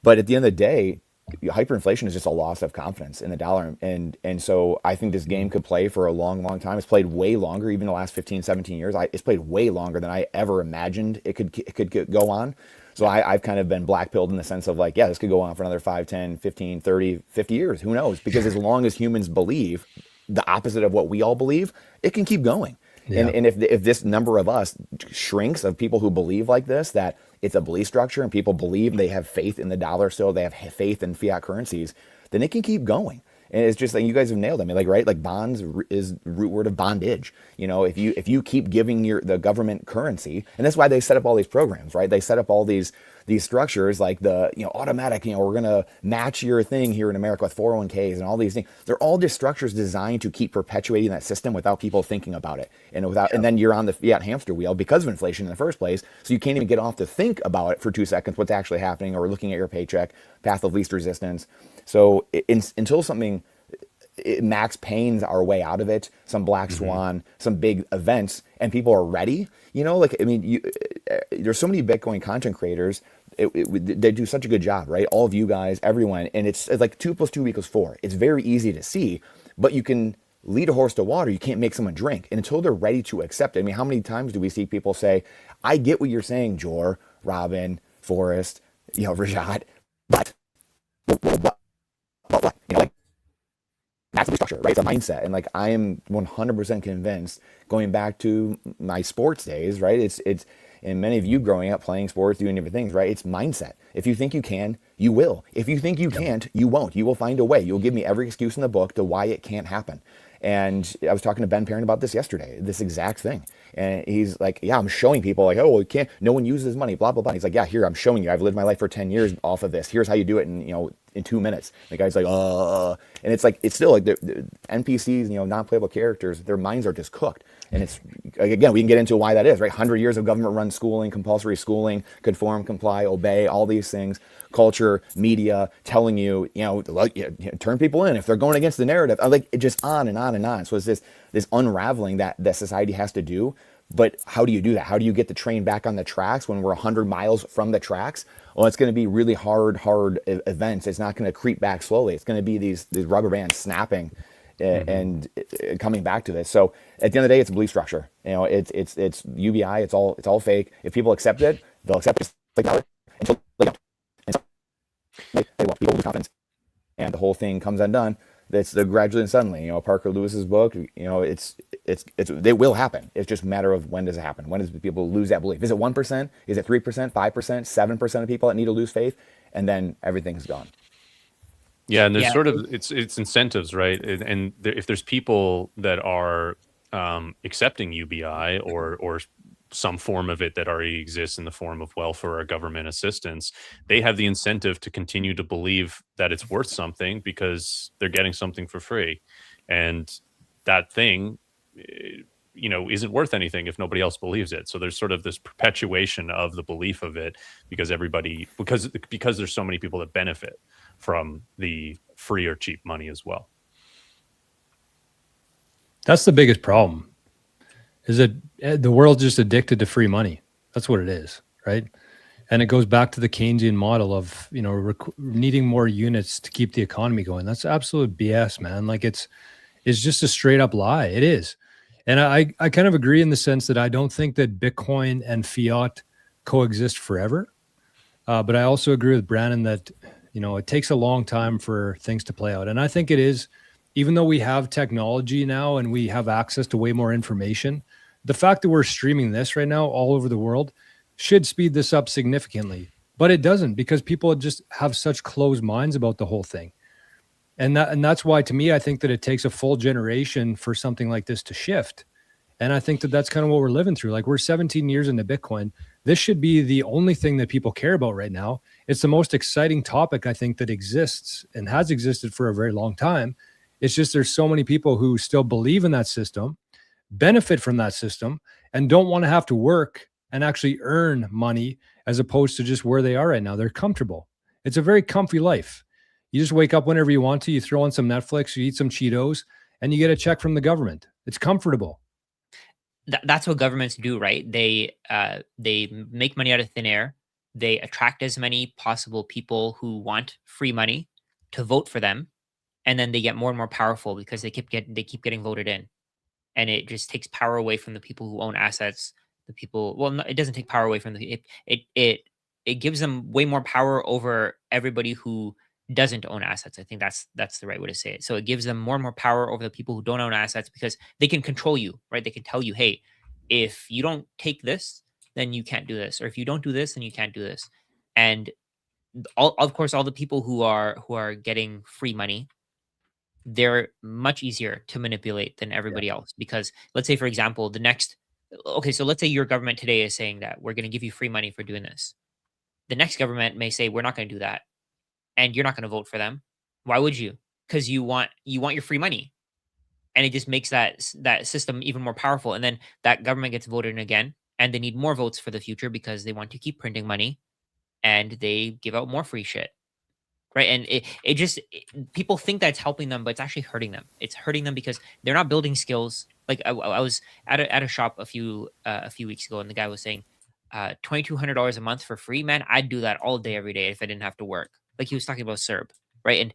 But at the end of the day, hyperinflation is just a loss of confidence in the dollar. And so I think this game could play for a long, long time. It's played way longer, even the last 15, 17 years. It's played way longer than I ever imagined it could go on. So I've kind of been black-pilled in the sense of like, yeah, this could go on for another 5, 10, 15, 30, 50 years. Who knows? Because as long as humans believe the opposite of what we all believe, it can keep going. Yeah. And if this number of us shrinks, of people who believe like this, that it's a belief structure and people believe, they have faith in the dollar still, they have faith in fiat currencies, then it can keep going. And it's just like, you guys have nailed it. I mean, like, right? Like bonds is root word of bondage. You know, if you keep giving the government currency, and that's why they set up all these programs, right? They set up all these structures like the, you know, automatic, you know, we're going to match your thing here in America with 401ks and all these things. They're all just structures designed to keep perpetuating that system without people thinking about it. And then you're on the fiat hamster wheel because of inflation in the first place. So you can't even get off to think about it for 2 seconds, what's actually happening, or looking at your paycheck, path of least resistance. So until something, Max Payne's our way out of it, some black swan, some big events, and people are ready. You know, like, I mean, there's so many Bitcoin content creators. They do such a good job, right? All of you guys, everyone. And it's like 2 + 2 = 4. It's very easy to see, but you can lead a horse to water. You can't make someone drink. And until they're ready to accept it. I mean, how many times do we see people say, I get what you're saying, Jor, Robin, Forrest, you know, Rajat, but you know, like, that's the structure, right? It's a mindset. And like, I am 100% convinced, going back to my sports days, right? It's, and many of you growing up playing sports, doing different things, right? It's mindset. If you think you can, you will. If you think you can't, you won't. You will find a way. You'll give me every excuse in the book to why it can't happen. And I was talking to Ben Parent about this yesterday, this exact thing. And he's like, yeah, I'm showing people like, oh, well, can't, no one uses money, blah, blah, blah. He's like, yeah, here, I'm showing you. I've lived my life for 10 years off of this. Here's how you do it in 2 minutes. The guy's like, and it's like, it's still like the NPCs, you know, non-playable characters, their minds are just cooked. And it's, again, we can get into why that is, right? 100 years of government-run schooling, compulsory schooling, conform, comply, obey, all these things, culture, media, telling you, you know, like, turn people in if they're going against the narrative. Like, it just on and on and on. So it's this unraveling that society has to do. But how do you do that? How do you get the train back on the tracks when we're 100 miles from the tracks? Well, it's going to be really hard events. It's not going to creep back slowly. It's going to be these rubber bands snapping and coming back to this. So at the end of the day, it's a belief structure. You know, it's UBI. It's all fake. If people accept it, they'll accept it like that until they don't. And so they want people to confidence, and the whole thing comes undone. That's the gradually and suddenly. You know, Parker Lewis's book. You know, they will happen. It's just a matter of when does it happen? When does people lose that belief? Is it 1%? Is it 3%? 5%? 7% of people that need to lose faith, and then everything's gone. Yeah, and there's sort of it's incentives, right? And if there's people that are accepting UBI or some form of it that already exists in the form of welfare or government assistance, they have the incentive to continue to believe that it's worth something because they're getting something for free, and that thing, you know, isn't worth anything if nobody else believes it. So there's sort of this perpetuation of the belief of it because there's so many people that benefit from the free or cheap money as well. That's the biggest problem, is that the world's just addicted to free money. That's what it is, right? And it goes back to the Keynesian model of, you know, needing more units to keep the economy going. That's absolute BS, man. Like it's just a straight up lie. It is. And I kind of agree in the sense that I don't think that Bitcoin and fiat coexist forever. But I also agree with Brandon that, you know, it takes a long time for things to play out. And I think it is, even though we have technology now and we have access to way more information, the fact that we're streaming this right now all over the world should speed this up significantly. But it doesn't, because people just have such closed minds about the whole thing. And that's why, to me, I think that it takes a full generation for something like this to shift. And I think that that's kind of what we're living through. Like, we're 17 years into Bitcoin. This should be the only thing that people care about right now. It's the most exciting topic, I think, that exists and has existed for a very long time. It's just there's so many people who still believe in that system, benefit from that system, and don't want to have to work and actually earn money, as opposed to just where they are right now. They're comfortable. It's a very comfy life. You just wake up whenever you want to, you throw on some Netflix, you eat some Cheetos, and you get a check from the government. It's comfortable. That's what governments do, right? They make money out of thin air. They attract as many possible people who want free money to vote for them, and then they get more and more powerful because they keep getting voted in, and it just takes power away from the people who own assets. The people, well, no, it doesn't take power away from it gives them way more power over everybody who doesn't own assets. I think that's the right way to say it. So it gives them more and more power over the people who don't own assets, because they can control you, right? They can tell you, hey, if you don't take this, then you can't do this, or if you don't do this, then you can't do this. And of course, all the people who are getting free money, they're much easier to manipulate than everybody else. Because let's say, for example, so let's say your government today is saying that we're going to give you free money for doing this. The next government may say, we're not going to do that, and you're not going to vote for them. Why would you? Because you want your free money, and it just makes that system even more powerful. And then that government gets voted in again, and they need more votes for the future because they want to keep printing money, and they give out more free shit, right? And people think that's helping them, but it's actually hurting them. It's hurting them because they're not building skills. Like I was at a shop a few weeks ago, and the guy was saying, $2,200 a month for free, man, I'd do that all day, every day if I didn't have to work. Like he was talking about CERB, right?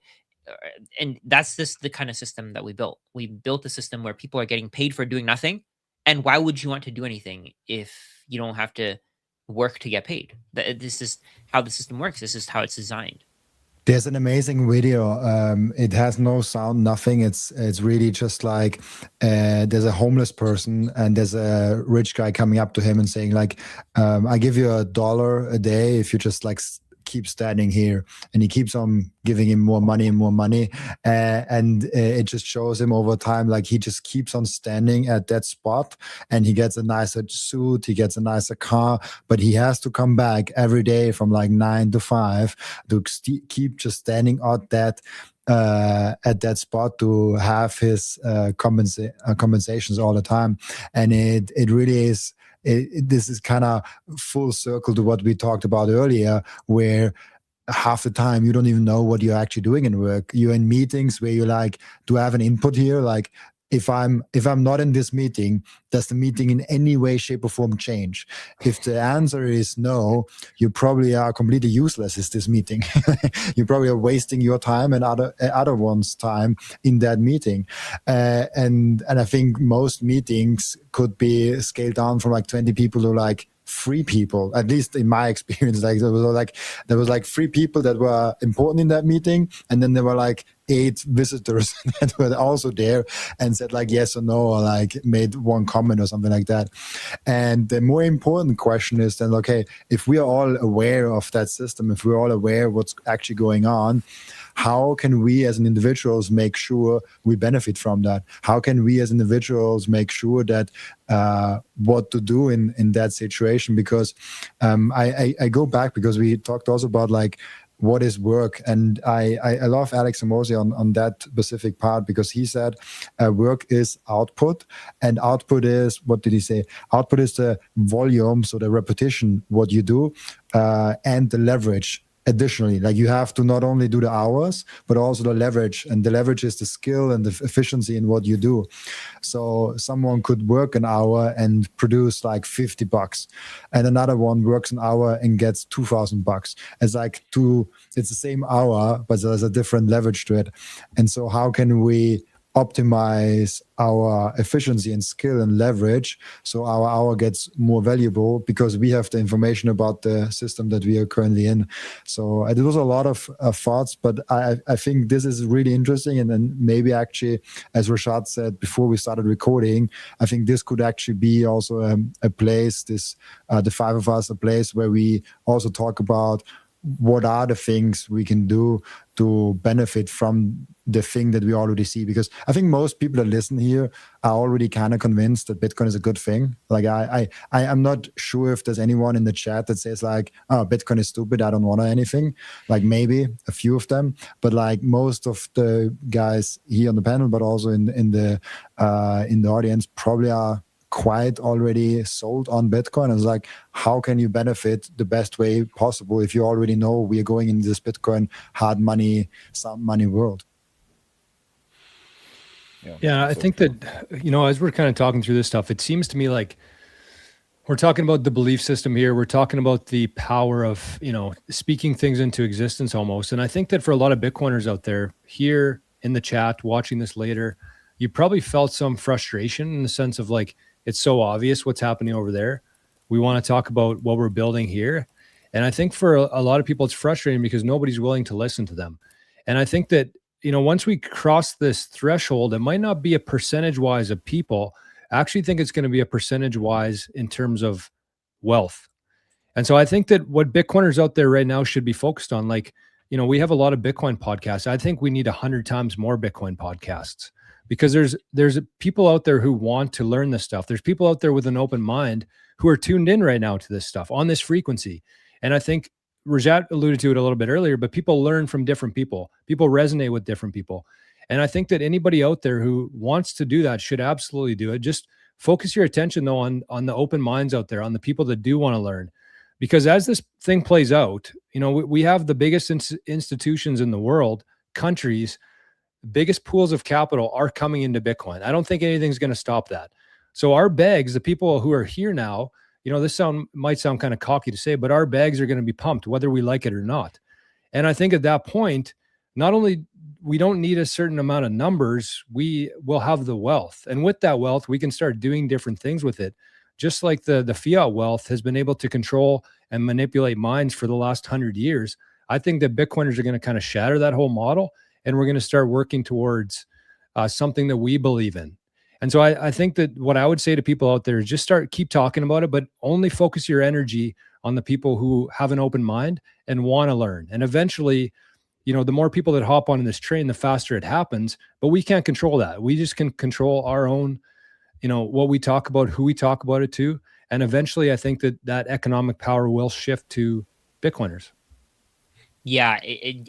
And that's the kind of system that we built. We built a system where people are getting paid for doing nothing. And why would you want to do anything if you don't have to work to get paid? This is how the system works. This is how it's designed. There's an amazing video. It has no sound, nothing. It's really just like there's a homeless person and there's a rich guy coming up to him and saying like, I give you $1 a day if you just like keep standing here. And he keeps on giving him more money and more money. And it just shows him over time, like he just keeps on standing at that spot, and he gets a nicer suit, he gets a nicer car, but he has to come back every day from like 9 to 5 to keep just standing at that spot to have his compensations all the time. And it really is. This is kind of full circle to what we talked about earlier, where half the time you don't even know what you're actually doing in work. You're in meetings where you're like, do I have an input here? Like, if I'm not in this meeting, does the meeting in any way, shape, or form change? If the answer is no, you probably are completely useless. Is this meeting? You probably are wasting your time and other one's time in that meeting. And I think most meetings could be scaled down from like 20 people to like 3 people, at least in my experience. Like there was like 3 people that were important in that meeting, and then there were like 8 visitors that were also there and said like yes or no, or like made one comment or something like that. And the more important question is then, okay, if we are all aware of that system, if we're all aware of what's actually going on, how can we as individuals make sure we benefit from that? How can we as individuals make sure that what to do in that situation? Because I go back, because we talked also about like what is work, and I love Alex Hormozi on that specific part, because he said work is output, and output is, what did he say? Output is the volume, so the repetition, what you do, and the leverage. Additionally, like you have to not only do the hours, but also the leverage, and the leverage is the skill and the efficiency in what you do. So someone could work an hour and produce like $50, and another one works an hour and gets $2,000. It's the same hour, but there's a different leverage to it. And so how can we optimize our efficiency and skill and leverage so our hour gets more valuable, because we have the information about the system that we are currently in? So there was a lot of thoughts, but I think this is really interesting. And then maybe actually, as Rajat said before we started recording, I think this could actually be also a place, the 5 of us, a place where we also talk about what are the things we can do to benefit from the thing that we already see? Because I think most people that listen here are already kind of convinced that Bitcoin is a good thing. Like I'm not sure if there's anyone in the chat that says like, oh, Bitcoin is stupid, I don't want anything. Like maybe a few of them, but like most of the guys here on the panel, but also in the audience, probably are quite already sold on Bitcoin. It's like, how can you benefit the best way possible if you already know we are going in this Bitcoin hard money, sound money world? Yeah, I think that, you know, as we're kind of talking through this stuff, it seems to me like we're talking about the belief system here. We're talking about the power of, you know, speaking things into existence almost. And I think that for a lot of Bitcoiners out there here in the chat, watching this later, you probably felt some frustration in the sense of like, it's so obvious what's happening over there. We want to talk about what we're building here. And I think for a lot of people, it's frustrating because nobody's willing to listen to them. And I think that, you know, once we cross this threshold, it might not be a percentage wise of people. I actually think it's going to be a percentage wise in terms of wealth. And so I think that what Bitcoiners out there right now should be focused on, like, you know, we have a lot of Bitcoin podcasts. I think we need 100 times more Bitcoin podcasts because there's people out there who want to learn this stuff. There's people out there with an open mind who are tuned in right now to this stuff on this frequency. And I think Rajat alluded to it a little bit earlier, but people learn from different people. People resonate with different people. And I think that anybody out there who wants to do that should absolutely do it. Just focus your attention though on the open minds out there, on the people that do want to learn. Because as this thing plays out, you know, we have the biggest institutions in the world, countries, biggest pools of capital are coming into Bitcoin. I don't think anything's going to stop that. So our bags, the people who are here now, you know, this might sound kind of cocky to say, but our bags are going to be pumped whether we like it or not. And I think at that point, not only we don't need a certain amount of numbers, we will have the wealth. And with that wealth, we can start doing different things with it. Just like the fiat wealth has been able to control and manipulate minds for the last 100 years, I think that Bitcoiners are going to kind of shatter that whole model. And we're going to start working towards something that we believe in. And so I think that what I would say to people out there is just keep talking about it, but only focus your energy on the people who have an open mind and want to learn. And eventually, you know, the more people that hop on this train, the faster it happens, but we can't control that. We just can control our own, you know, what we talk about, who we talk about it to. And eventually I think that economic power will shift to Bitcoiners. Yeah,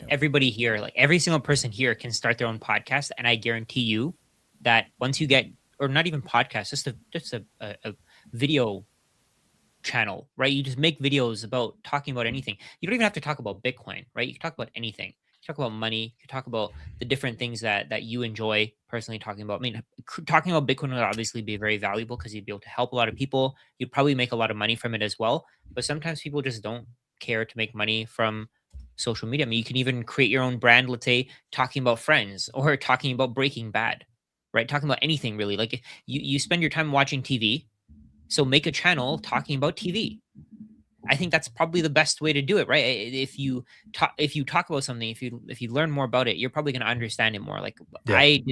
everybody here, like every single person here can start their own podcast. And I guarantee you that once you get, or not even podcast, just a video channel, right? You just make videos about talking about anything. You don't even have to talk about Bitcoin, right? You can talk about anything. You talk about money. You talk about the different things that you enjoy personally talking about. I mean, talking about Bitcoin would obviously be very valuable because you'd be able to help a lot of people. You'd probably make a lot of money from it as well. But sometimes people just don't care to make money from social media. I mean, you can even create your own brand, let's say talking about Friends or talking about Breaking Bad, right? Talking about anything really. Like you spend your time watching TV, so make a channel talking about TV. I think that's probably the best way to do it, right? If you talk about something, if you learn more about it, you're probably going to understand it more. Like yeah.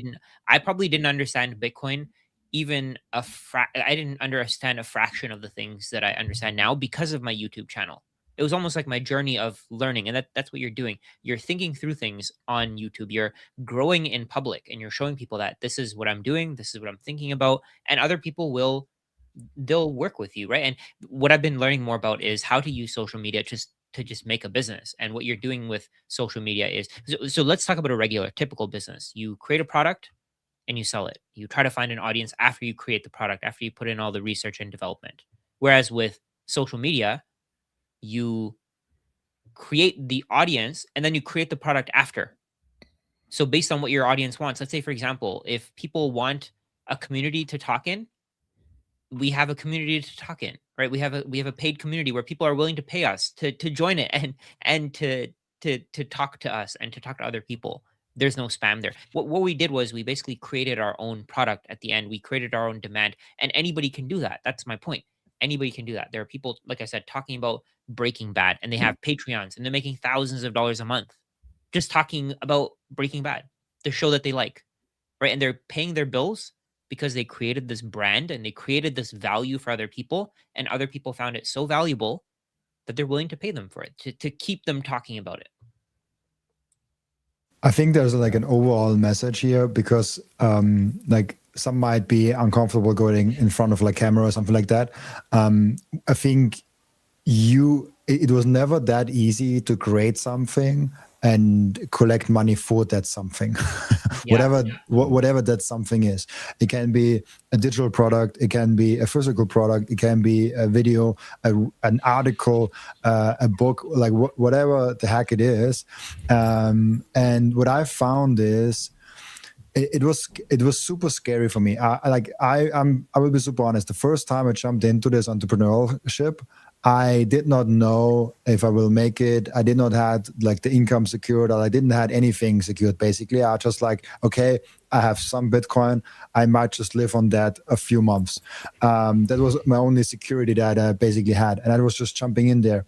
I probably didn't understand Bitcoin even I didn't understand a fraction of the things that I understand now because of my YouTube channel. It was almost like my journey of learning. And that's what you're doing. You're thinking through things on YouTube. You're growing in public and you're showing people that this is what I'm doing. This is what I'm thinking about. And other people they'll work with you, right? And what I've been learning more about is how to use social media to just make a business. And what you're doing with social media is, so let's talk about a regular, typical business. You create a product and you sell it. You try to find an audience after you create the product, after you put in all the research and development. Whereas with social media, you create the audience and then you create the product after. So based on what your audience wants, let's say, for example, if people want a community to talk in, we have a community to talk in, right? We have a paid community where people are willing to pay us to join it and to talk to us and to talk to other people. There's no spam there. What we did was we basically created our own product at the end. We created our own demand, and anybody can do that. That's my point. Anybody can do that. There are people, like I said, talking about Breaking Bad, and they have Patreons, and they're making thousands of dollars a month just talking about Breaking Bad, the show that they like, right? And they're paying their bills because they created this brand and they created this value for other people, and other people found it so valuable that they're willing to pay them for it, to keep them talking about it. I think there's like an overall message here, because like some might be uncomfortable going in front of like camera or something like that. I think it was never that easy to create something and collect money for that something. Yeah. Whatever that something is. It can be a digital product, it can be a physical product, it can be a video, an article, a book, like whatever the heck it is. And what I found is it was super scary for me. I will be super honest. The first time I jumped into this entrepreneurship, I did not know if I will make it. I did not have like the income secured, or I didn't have anything secured. Basically, I just like, okay, I have some Bitcoin. I might just live on that a few months. That was my only security that I basically had, and I was just jumping in there.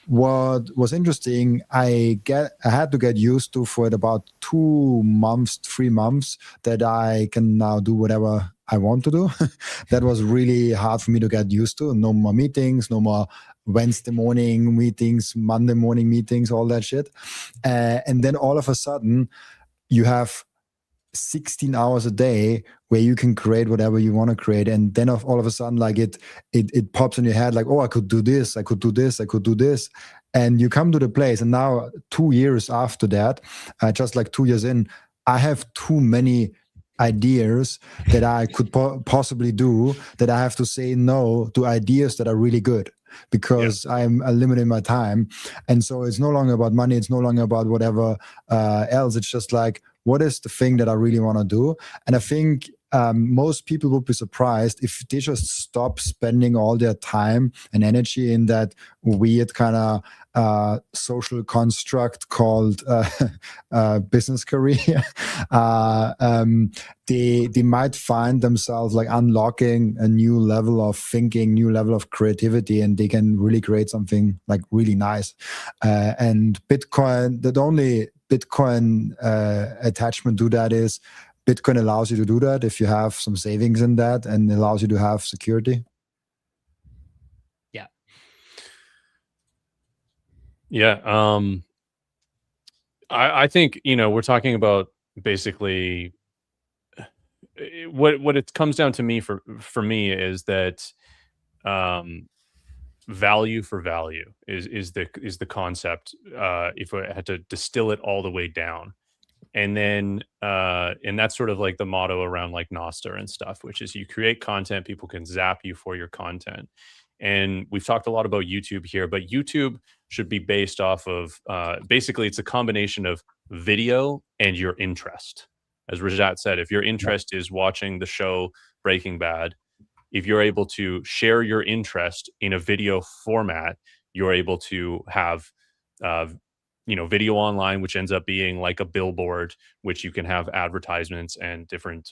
What was interesting, I had to get used to for about 2 months, 3 months, that I can now do whatever I want to do. That was really hard for me to get used to. No more meetings, no more Wednesday morning meetings, Monday morning meetings, all that shit. And then all of a sudden, you have 16 hours a day where you can create whatever you want to create, and then all of a sudden, like it pops in your head, like, oh, I could do this, I could do this, I could do this. And you come to the place, and now 2 years after that, just like 2 years in, I have too many ideas that I could possibly do, that I have to say no to ideas that are really good, because I'm limiting my time. And so it's no longer about money, it's no longer about whatever else. It's just like, what is the thing that I really want to do? And I think most people would be surprised if they just stop spending all their time and energy in that weird kind of social construct called business career. They might find themselves like unlocking a new level of thinking, new level of creativity, and they can really create something like really nice. And Bitcoin, the only Bitcoin attachment to that is Bitcoin allows you to do that if you have some savings in that, and allows you to have security. Yeah. Yeah. I think, we're talking about basically what it comes down to me for me is that value for value is the concept, if I had to distill it all the way down. And then and that's sort of like the motto around like Nostr and stuff, which is you create content, people can zap you for your content. And we've talked a lot about YouTube here, but YouTube should be based off of basically it's a combination of video and your interest. As Rajat said, if your interest is watching the show Breaking Bad, if you're able to share your interest in a video format, you're able to have video online, which ends up being like a billboard, which you can have advertisements and different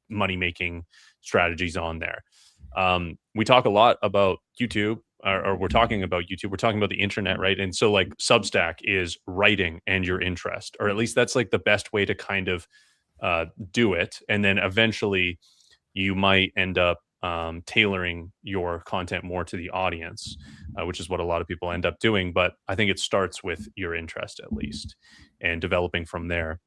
money-making strategies on there. We talk a lot about YouTube, or we're talking about YouTube, we're talking about the internet, right? And so like Substack is writing and your interest, or at least that's like the best way to kind of do it. And then eventually you might end up tailoring your content more to the audience, which is what a lot of people end up doing. But I think it starts with your interest at least, and developing from there.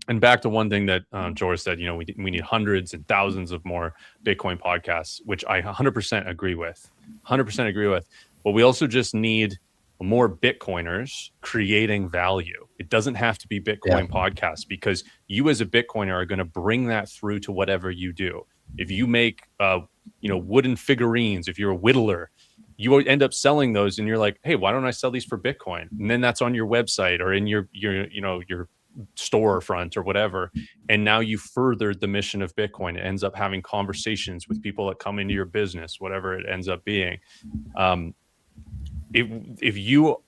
And back to one thing that George said, we need hundreds and thousands of more Bitcoin podcasts, which I 100% agree with. 100% agree with. But we also just need more Bitcoiners creating value. It doesn't have to be Bitcoin podcasts, because you as a Bitcoiner are going to bring that through to whatever you do. If you make wooden figurines, if you're a whittler, you end up selling those, and you're like, hey, why don't I sell these for Bitcoin? And then that's on your website or in your storefront or whatever. And now you furthered the mission of Bitcoin. It ends up having conversations with people that come into your business, whatever it ends up being. If you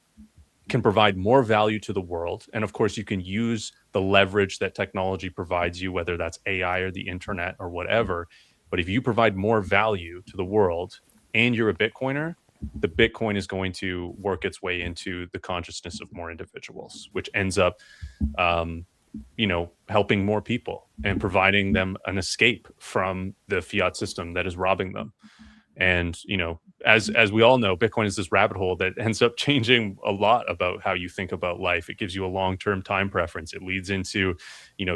can provide more value to the world, and of course you can use the leverage that technology provides you, whether that's AI or the internet or whatever, but if you provide more value to the world and you're a Bitcoiner, the Bitcoin is going to work its way into the consciousness of more individuals, which ends up helping more people and providing them an escape from the fiat system that is robbing them. And as we all know, Bitcoin is this rabbit hole that ends up changing a lot about how you think about life. It gives you a long-term time preference. It leads into,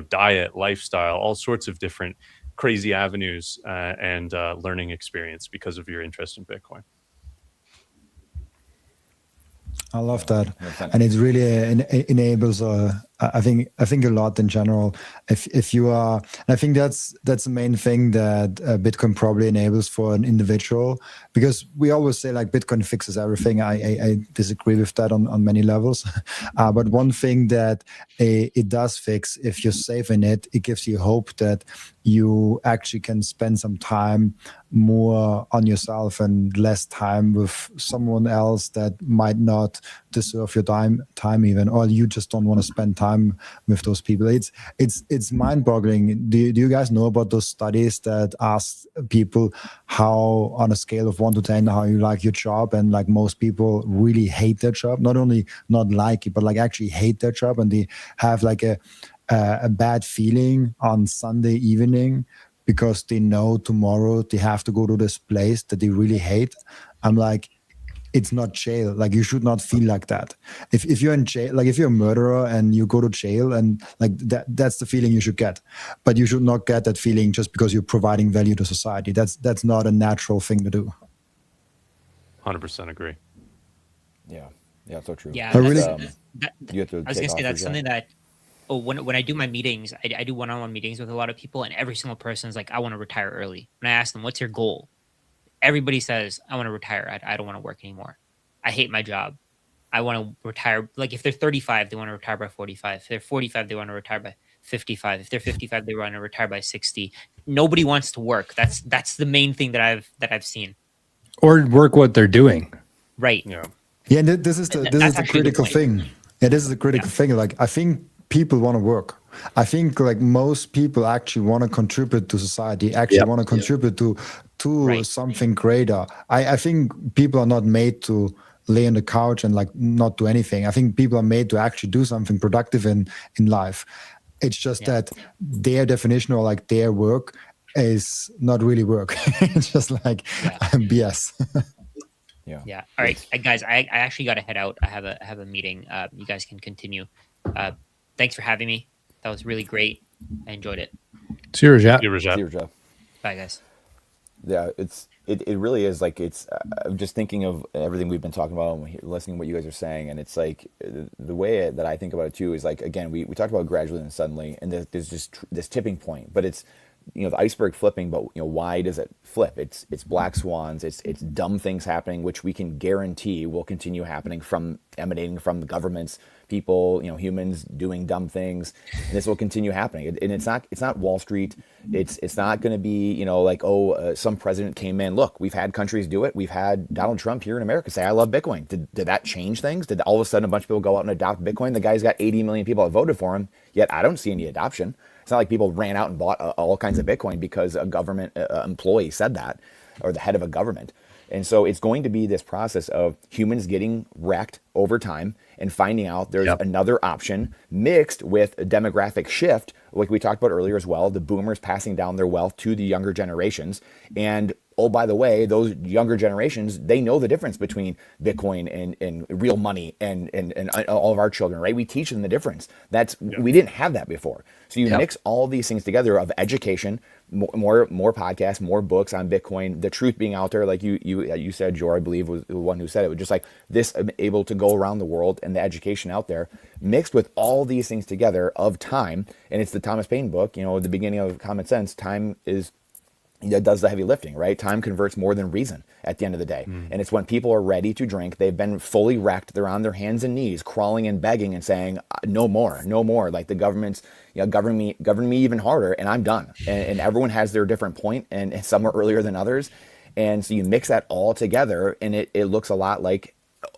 diet, lifestyle, all sorts of different crazy avenues and learning experience because of your interest in Bitcoin. I love that, 100%. and it really enables. I think a lot in general. If you are, and I think that's the main thing that Bitcoin probably enables for an individual, because we always say like Bitcoin fixes everything. I disagree with that on many levels, but one thing that it does fix, if you're safe in it, it gives you hope that you actually can spend some time more on yourself and less time with someone else that might not deserve your time even, or you just don't want to spend time with those people. It's mind-boggling. Do you guys know about those studies that ask people how, on a scale of 1 to 10, how you like your job? And like most people really hate their job, not only not like it, but like actually hate their job, and they have like a bad feeling on Sunday evening because they know tomorrow they have to go to this place that they really hate. I'm like, it's not jail. Like, you should not feel like that. If you're in jail, like if you're a murderer and you go to jail, and like that's the feeling you should get. But you should not get that feeling just because you're providing value to society. That's not a natural thing to do. 100% agree. Yeah, so true. Yeah, I really- You have to. I was gonna say that's something that. Oh, when I do my meetings, I do one-on-one meetings with a lot of people, and every single person is like, I want to retire early. When I ask them, what's your goal? Everybody says, I want to retire. I don't want to work anymore. I hate my job. I want to retire. Like if they're 35, they want to retire by 45. If they're 45, they want to retire by 55. If they're 55, they want to retire by 60. Nobody wants to work. That's the main thing that I've seen. Or work what they're doing. Right. Yeah. Yeah, and this is the That's actually a good critical point. thing. Yeah, this is the critical thing. Like, I think people want to work. I think like most people actually want to contribute to society, actually want to contribute to Right. something greater. I think people are not made to lay on the couch and like not do anything. I think people are made to actually do something productive in life. It's just that their definition, or like their work, is not really work. It's just like BS. Yeah. All right, guys. I actually got to head out. I have a meeting. You guys can continue. Thanks for having me. That was really great. I enjoyed it. See you, Rajat. You, Rajat. See you, Jeff. Bye, guys. Yeah, it really is like I'm just thinking of everything we've been talking about and listening to what you guys are saying, and it's like the way that I think about it too is like, again, we talked about gradually and suddenly, and there's just this tipping point, but it's the iceberg flipping, but why does it flip? It's black swans, it's dumb things happening, which we can guarantee will continue happening emanating from the governments, people, humans doing dumb things, and this will continue happening. And it's not Wall Street. It's not going to be like, some president came in. Look, we've had countries do it. We've had Donald Trump here in America say, I love Bitcoin. Did that change things? Did all of a sudden a bunch of people go out and adopt Bitcoin? The guy's got 80 million people that voted for him, yet I don't see any adoption. It's not like people ran out and bought all kinds of Bitcoin because a government employee said that, or the head of a government. And so it's going to be this process of humans getting wrecked over time and finding out there's another option mixed with a demographic shift, like we talked about earlier as well, the boomers passing down their wealth to the younger generations. And oh, by the way, those younger generations, they know the difference between Bitcoin and real money and all of our children, right? We teach them the difference. We didn't have that before. So you mix all these things together of education, more podcasts, more books on Bitcoin, the truth being out there, like you said, Jor, I believe was the one who said it, was just like this, able to go around the world, and the education out there mixed with all these things together of time. And it's the Thomas Paine book, the beginning of Common Sense. Time does the heavy lifting, right? Time converts more than reason at the end of the day. And it's when people are ready to drink, they've been fully wrecked, they're on their hands and knees, crawling and begging and saying, no more. Like the government's, govern me even harder, and I'm done. And everyone has their different point, and some are earlier than others. And so you mix that all together, and it looks a lot like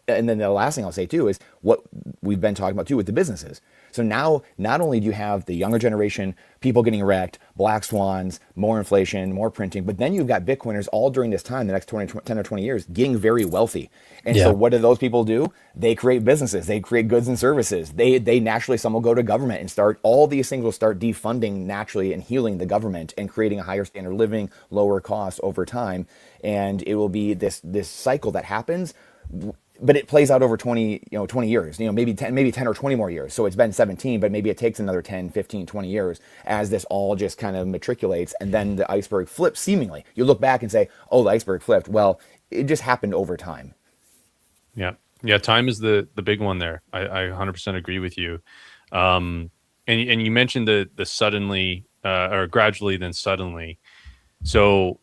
and then the last thing I'll say too is what we've been talking about too with the businesses. So now, not only do you have the younger generation, people getting wrecked, black swans, more inflation, more printing, but then you've got Bitcoiners all during this time, the next 10 or 20 years, getting very wealthy. And so what do those people do? They create businesses, they create goods and services. They naturally, some will go to government and start, all these things will start defunding naturally and healing the government and creating a higher standard of living, lower costs over time. And it will be this cycle that happens, but it plays out over 20 years, maybe 10 or 20 more years. So it's been 17, but maybe it takes another 10, 15, 20 years as this all just kind of matriculates. And then the iceberg flips seemingly. You look back and say, oh, the iceberg flipped. Well, it just happened over time. Yeah. Yeah. Time is the big one there. I 100% agree with you. And you mentioned the suddenly, or gradually, then suddenly. So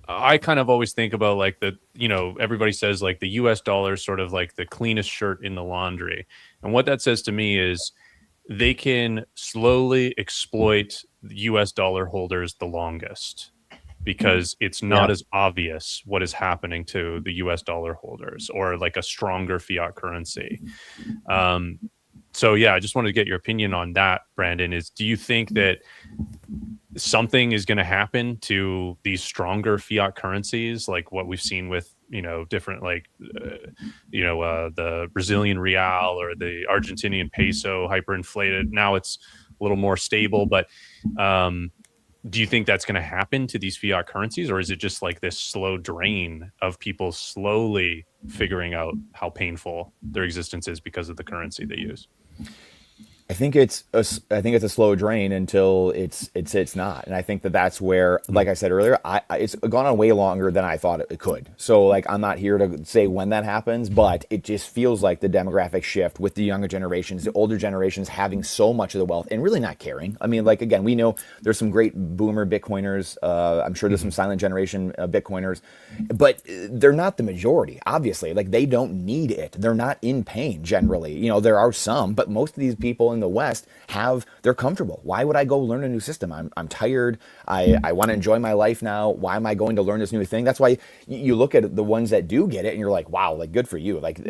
I kind of always think about like everybody says like the US dollar is sort of like the cleanest shirt in the laundry. And what that says to me is they can slowly exploit US dollar holders the longest because it's not as obvious what is happening to the US dollar holders or like a stronger fiat currency. So yeah, I just wanted to get your opinion on that, Brandon. Do you think that something is going to happen to these stronger fiat currencies, like what we've seen with different the Brazilian real or the Argentinian peso hyperinflated? Now it's a little more stable, but do you think that's going to happen to these fiat currencies, or is it just like this slow drain of people slowly figuring out how painful their existence is because of the currency they use? I think it's a slow drain until it's not, and I think that's where, like I said earlier, it's gone on way longer than I thought it could. So like I'm not here to say when that happens, but it just feels like the demographic shift with the younger generations, the older generations having so much of the wealth and really not caring. I mean, like again, we know there's some great boomer Bitcoiners. I'm sure there's some silent generation Bitcoiners, but they're not the majority. Obviously, like they don't need it. They're not in pain generally. There are some, but most of these people in the West they're comfortable. Why would I go learn a new system? I'm tired. I want to enjoy my life now. Why am I going to learn this new thing? That's why you look at the ones that do get it and you're like, wow, like good for you. Like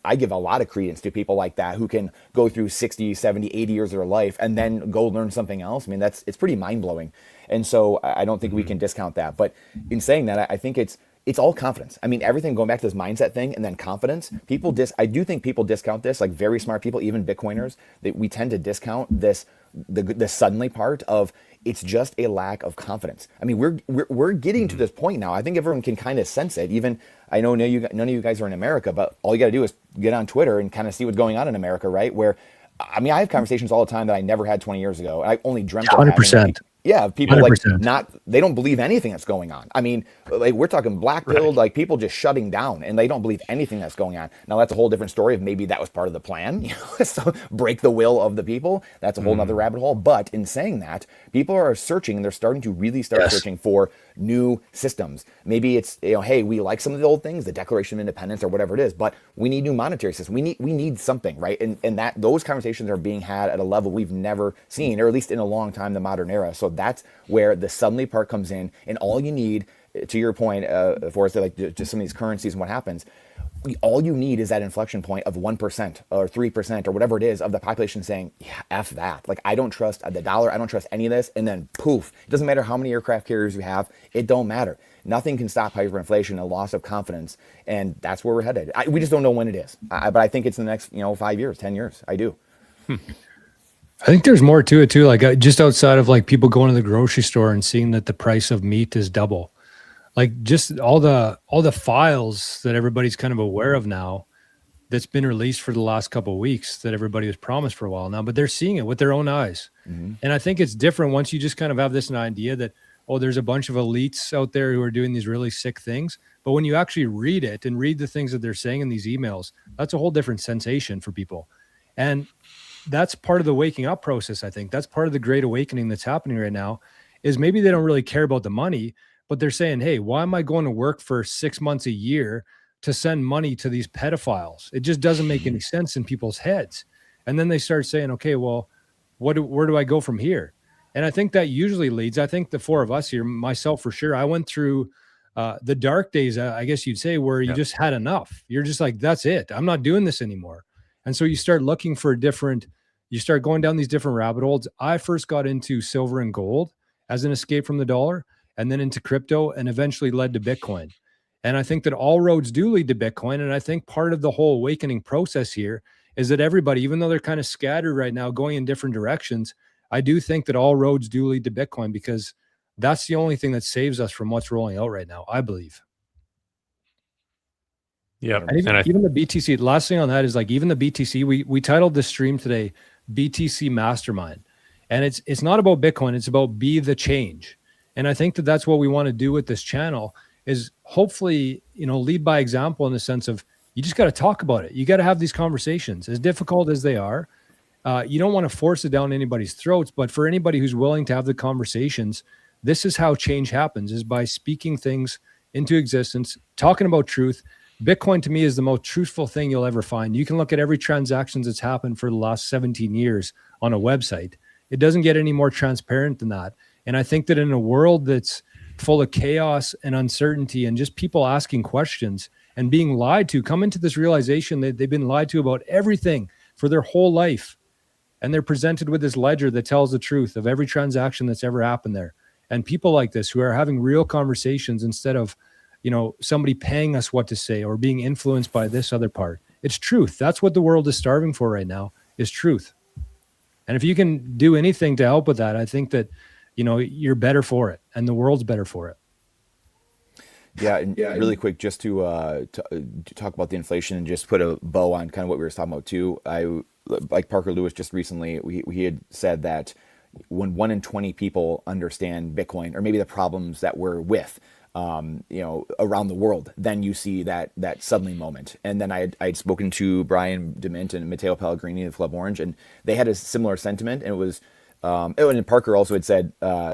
I give a lot of credence to people like that who can go through 60, 70, 80 years of their life and then go learn something else. I mean, it's pretty mind blowing. And so I don't think we can discount that. But in saying that, I think it's all confidence. I mean, everything going back to this mindset thing and then confidence. I do think people discount this, like very smart people, even Bitcoiners, that we tend to discount this, the suddenly part of it's just a lack of confidence. I mean, we're getting to this point now. I think everyone can kind of sense it. Even I know none of you guys are in America, but all you got to do is get on Twitter and kind of see what's going on in America, right? Where, I mean, I have conversations all the time that I never had 20 years ago. And I only dreamt of 100%. Yeah, people 100%. like they don't believe anything that's going on. I mean, like we're talking black pilled, like people just shutting down and they don't believe anything that's going on. Now that's a whole different story of maybe that was part of the plan, so break the will of the people. That's a whole nother rabbit hole. But in saying that, people are searching and they're starting to really start searching for new systems. Maybe it's, hey, we like some of the old things, the Declaration of Independence or whatever it is, but we need new monetary system. We need something, right? And that those conversations are being had at a level we've never seen, or at least in a long time, the modern era. So that's where the suddenly part comes in, and all you need, to your point, Forrest, like just some of these currencies and what happens, all you need is that inflection point of 1% or 3% or whatever it is of the population saying, yeah, F that. Like, I don't trust the dollar. I don't trust any of this. And then poof, it doesn't matter how many aircraft carriers you have. It don't matter. Nothing can stop hyperinflation, a loss of confidence. And that's where we're headed. We just don't know when it is. But I think it's in the next, 5 years, 10 years. I do. I think there's more to it too. Like just outside of like people going to the grocery store and seeing that the price of meat is double, like just all the files that everybody's kind of aware of now that's been released for the last couple of weeks that everybody was promised for a while now, but they're seeing it with their own eyes. And I think it's different once you just kind of have this idea that, oh, there's a bunch of elites out there who are doing these really sick things. But when you actually read it and read the things that they're saying in these emails, that's a whole different sensation for people. And that's part of the waking up process. I think that's part of the great awakening that's happening right now is maybe they don't really care about the money, but they're saying, hey, why am I going to work for 6 months a year to send money to these pedophiles? It just doesn't make any sense in people's heads. And then they start saying, okay, well, where do I go from here? And I think that usually leads, I think the four of us here, myself for sure, I went through the dark days, I guess you'd say, where you just had enough. You're just like, that's it. I'm not doing this anymore. And so you start looking for you start going down these different rabbit holes. I first got into silver and gold as an escape from the dollar, and then into crypto, and eventually led to Bitcoin. And I think that all roads do lead to Bitcoin. And I think part of the whole awakening process here is that everybody, even though they're kind of scattered right now, going in different directions, I do think that all roads do lead to Bitcoin, because that's the only thing that saves us from what's rolling out right now, I believe. Yeah. And even the BTC, last thing on that is, like, even the BTC, we titled this stream today, BTC Mastermind. And it's not about Bitcoin, it's about be the change. And I think that that's what we want to do with this channel, is hopefully, lead by example, in the sense of, you just got to talk about it. You got to have these conversations, as difficult as they are. You don't want to force it down anybody's throats, but for anybody who's willing to have the conversations, this is how change happens, is by speaking things into existence, talking about truth. Bitcoin, to me, is the most truthful thing you'll ever find. You can look at every transaction that's happened for the last 17 years on a website. It doesn't get any more transparent than that. And I think that in a world that's full of chaos and uncertainty, and just people asking questions and being lied to, come into this realization that they've been lied to about everything for their whole life. And they're presented with this ledger that tells the truth of every transaction that's ever happened there. And people like this, who are having real conversations instead of, somebody paying us what to say or being influenced by this other part. It's truth. That's what the world is starving for right now, is truth. And if you can do anything to help with that, I think that, you're better for it, and the world's better for it. Yeah, and really quick, just to talk about the inflation and just put a bow on kind of what we were talking about too. Like Parker Lewis just recently, he had said that when 1 in 20 people understand Bitcoin, or maybe the problems that we're with, around the world, then you see that suddenly moment. And then I'd spoken to Brian DeMint and Matteo Pellegrini of Club Orange, and they had a similar sentiment. And it was, and Parker also had said,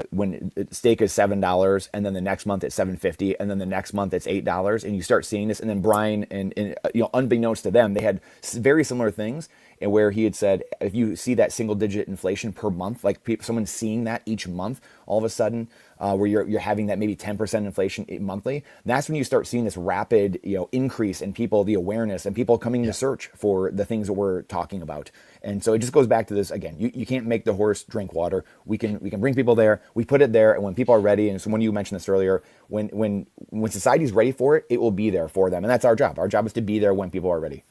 when stake is $7, and then the next month it's $7.50, and then the next month it's $8, and you start seeing this. And then Brian and unbeknownst to them, they had very similar things. And where he had said, if you see that single-digit inflation per month, like someone seeing that each month, all of a sudden, where you're having that maybe 10% inflation monthly, that's when you start seeing this rapid, increase in people, the awareness, and people coming to search for the things that we're talking about. And so it just goes back to this again. You can't make the horse drink water. We can bring people there. We put it there, and when people are ready, and so when you mentioned this earlier, when society's ready for it, it will be there for them, and that's our job. Our job is to be there when people are ready.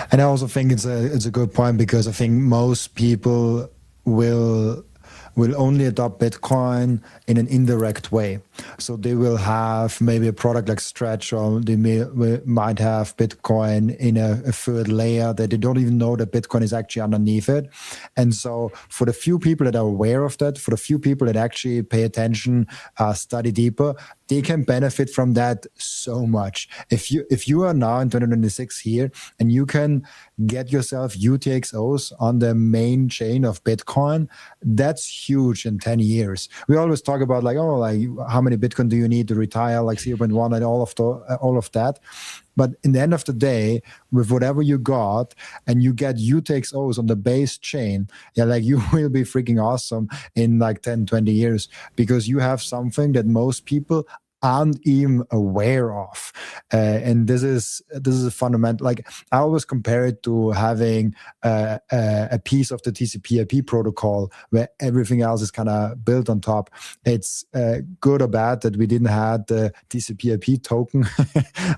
And I also think it's a good point, because I think most people will only adopt Bitcoin in an indirect way. So they will have maybe a product like Stretch, or they might have Bitcoin in a third layer that they don't even know that Bitcoin is actually underneath it. And so for the few people that are aware of that, for the few people that actually pay attention, study deeper, they can benefit from that so much. If you are now in 2026 here, and you can get yourself UTXOs on the main chain of Bitcoin, that's huge in 10 years. We always talk about how many Bitcoin do you need to retire, like 0.1 and all of that. But in the end of the day, with whatever you got, and you get UTXOs on the base chain, you will be freaking awesome in 10, 20 years, because you have something that most people aren't even aware of. And this is a fundamental, I always compare it to having a piece of the TCP/IP protocol where everything else is kind of built on top. It's good or bad that we didn't have the TCP/IP token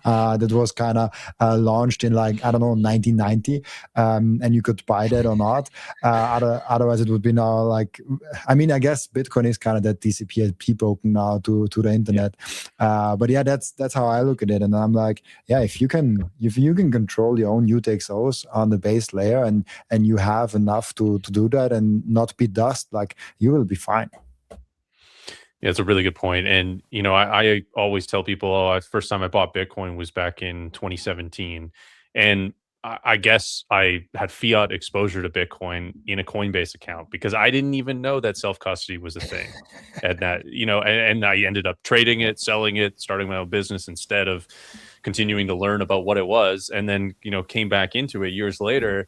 that was kind of launched in 1990, and you could buy that or not. Otherwise it would be now I guess Bitcoin is kind of that TCP/IP token now to the internet. But yeah, that's how I look at it, and I'm like, yeah, if you can control your own UTXOs on the base layer, and you have enough to do that and not be dust, you will be fine. Yeah, it's a really good point. And I always tell people, first time I bought Bitcoin was back in 2017, and I guess I had fiat exposure to Bitcoin in a Coinbase account, because I didn't even know that self-custody was a thing. And that, and I ended up trading it, selling it, starting my own business instead of continuing to learn about what it was, and then, you know, came back into it years later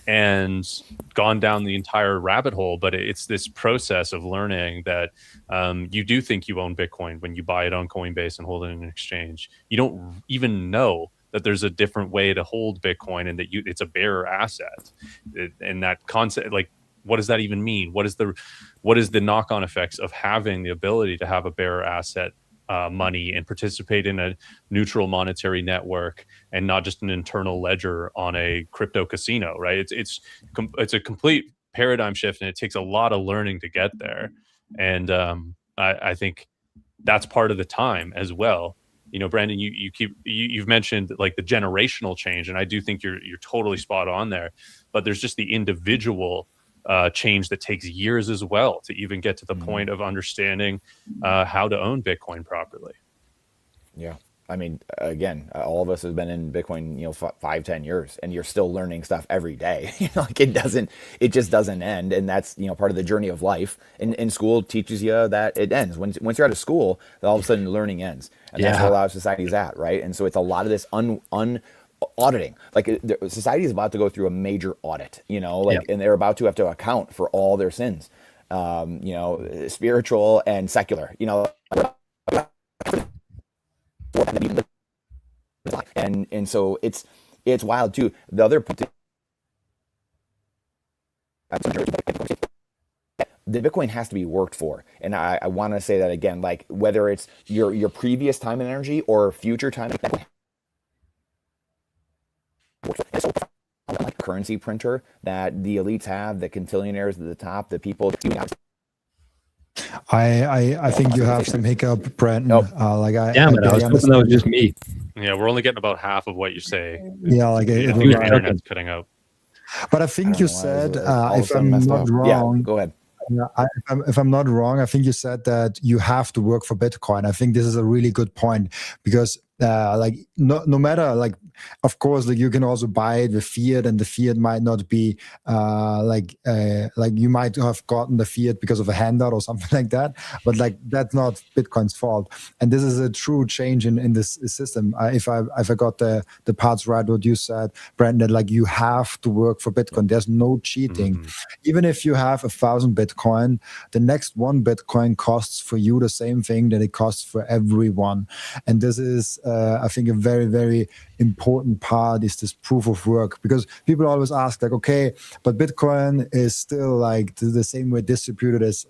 and gone down the entire rabbit hole. But it's this process of learning that you do think you own Bitcoin when you buy it on Coinbase and hold it in an exchange. You don't even know that there's a different way to hold Bitcoin, and that it's a bearer asset. And that concept, like, what does that even mean? What is the knock-on effects of having the ability to have a bearer asset money and participate in a neutral monetary network and not just an internal ledger on a crypto casino, right? It's a complete paradigm shift, and it takes a lot of learning to get there. And I think that's part of the time as well. You know, Brandon, you've mentioned like the generational change, and I do think you're totally spot on there. But there's just the individual change that takes years as well to even get to the point of understanding how to own Bitcoin properly. Yeah. I mean, again, all of us have been in Bitcoin, you know, 5-10 years, and you're still learning stuff every day. You know, like it just doesn't end. And that's, you know, part of the journey of life. And school teaches you that it ends. Once you're out of school, then all of a sudden learning ends. And that's where a lot of society is at, right? And so it's a lot of this auditing. Like society is about to go through a major audit, you know, like, and they're about to have to account for all their sins, you know, spiritual and secular, you know, and so it's wild too. The other the Bitcoin has to be worked for, and I want to say that again, like whether it's your previous time and energy or future time, like currency printer that the elites have, the quintillionaires at the top, the people. I think you have some hiccup, Brandon. Nope. Damn it! I was hoping that was just me. Yeah, we're only getting about half of what you say. Yeah, like the internet's cutting out. But I think you said, if I'm not wrong, go ahead. Yeah, if I'm not wrong, I think you said that you have to work for Bitcoin. I think this is a really good point, because like no matter, like, of course, like you can also buy it with fiat, and the fiat might not be like you might have gotten the fiat because of a handout or something like that, but like that's not Bitcoin's fault. And this is a true change in this system. If I got the parts right, what you said, Brandon, like you have to work for Bitcoin. There's no cheating. Even if you have 1,000 Bitcoin, the next 1 Bitcoin costs for you the same thing that it costs for everyone. And this is I think a very, very important part is this proof of work, because people always ask like, okay, but Bitcoin is still like the same way distributed as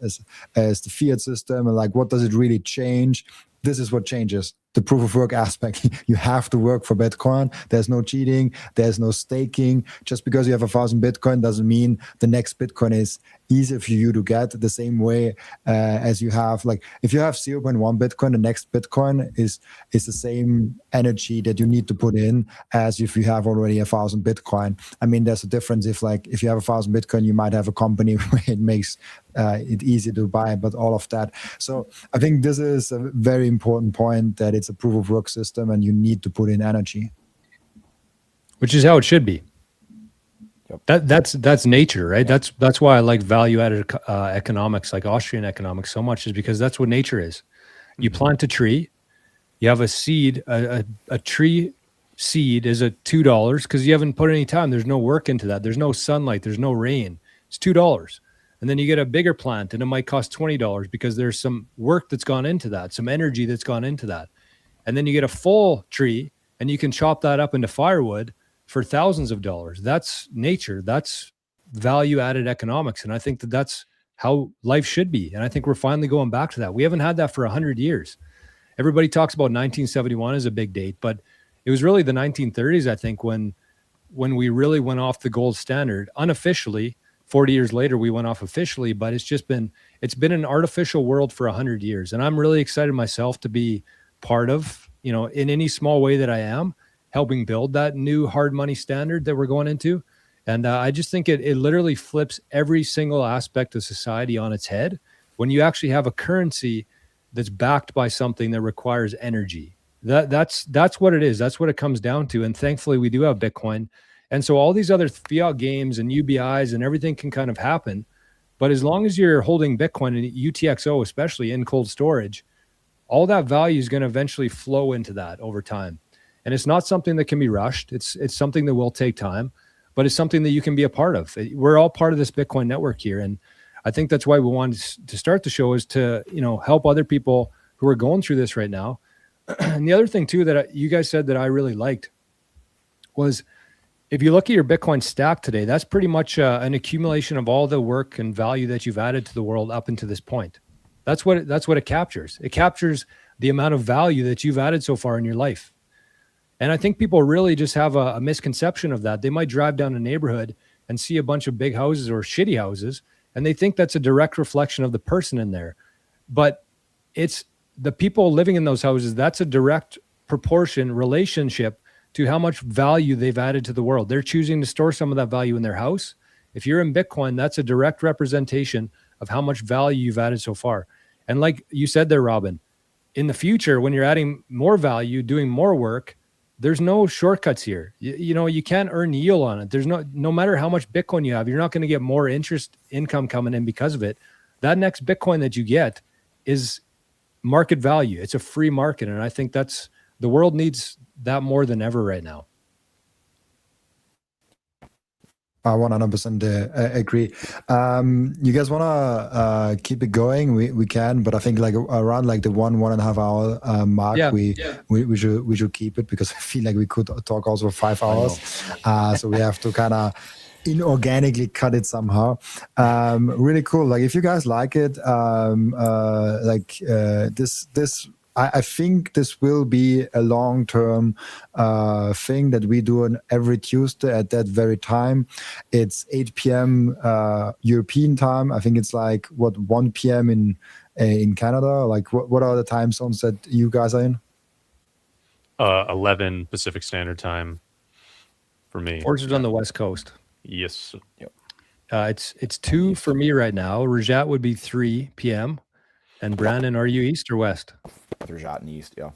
the fiat system, and like what does it really change? This is what changes. The proof of work aspect. You have to work for Bitcoin. There's no cheating. There's no staking. Just because you have 1,000 Bitcoin doesn't mean the next Bitcoin is easier for you to get the same way as you have. Like if you have 0.1 Bitcoin, the next Bitcoin is the same energy that you need to put in as if you have already 1,000 Bitcoin. I mean, there's a difference. If you have 1,000 Bitcoin, you might have a company where it makes it easy to buy, but all of that. So I think this is a very important point, that it's a proof of work system and you need to put in energy. Which is how it should be. Yep. That's nature, right? That's why I like value-added economics, like Austrian economics, so much, is because that's what nature is. You plant a tree, you have a seed, a tree seed is at $2 because you haven't put any time. There's no work into that. There's no sunlight. There's no rain. It's $2. And then you get a bigger plant and it might cost $20 because there's some work that's gone into that, some energy that's gone into that. And then you get a full tree and you can chop that up into firewood for thousands of dollars. That's nature. That's value-added economics. And I think that's how life should be. And I think we're finally going back to that. We haven't had that for 100 years. Everybody talks about 1971 as a big date, but it was really the 1930s, I think, when we really went off the gold standard unofficially. 40 years later, we went off officially, but it's been an artificial world for 100 years. And I'm really excited myself to be part of, in any small way that I am, helping build that new hard money standard that we're going into. And I just think it literally flips every single aspect of society on its head when you actually have a currency that's backed by something that requires energy. That's what it is. That's what it comes down to. And thankfully, we do have Bitcoin. And so all these other fiat games and UBIs and everything can kind of happen. But as long as you're holding Bitcoin and UTXO, especially in cold storage, all that value is going to eventually flow into that over time. And it's not something that can be rushed. It's something that will take time, but it's something that you can be a part of. We're all part of this Bitcoin network here. And I think that's why we wanted to start the show, is to, help other people who are going through this right now. And the other thing too, that you guys said that I really liked was, if you look at your Bitcoin stack today, that's pretty much an accumulation of all the work and value that you've added to the world up until this point. That's what it captures. It captures the amount of value that you've added so far in your life. And I think people really just have a misconception of that. They might drive down a neighborhood and see a bunch of big houses or shitty houses, and they think that's a direct reflection of the person in there. But it's the people living in those houses, that's a direct relationship to how much value they've added to the world. They're choosing to store some of that value in their house. If you're in Bitcoin, that's a direct representation of how much value you've added so far. And like you said there, Robin, in the future, when you're adding more value, doing more work, there's no shortcuts here. You can't earn yield on it. There's no matter how much Bitcoin you have, you're not going to get more interest income coming in because of it. That next Bitcoin that you get is market value. It's a free market. And I think the world needs that more than ever right now. I 100% agree. You guys want to keep it going? We can, but I think like around like the 1.5 hour mark, we should keep it, because I feel like we could talk also for 5 hours. So we have to kind of inorganically cut it somehow. Really cool. Like if you guys like it, this. I think this will be a long-term thing that we do on every Tuesday at that very time. It's 8 p.m. European time. I think it's like 1 p.m. in Canada. Like what are the time zones that you guys are in? 11 Pacific Standard Time for me. Forces on the West Coast. Yes. Yep. It's 2 for me right now. Rajat would be 3 p.m. And Brandon, are you East or West? Rajat in the East, yeah.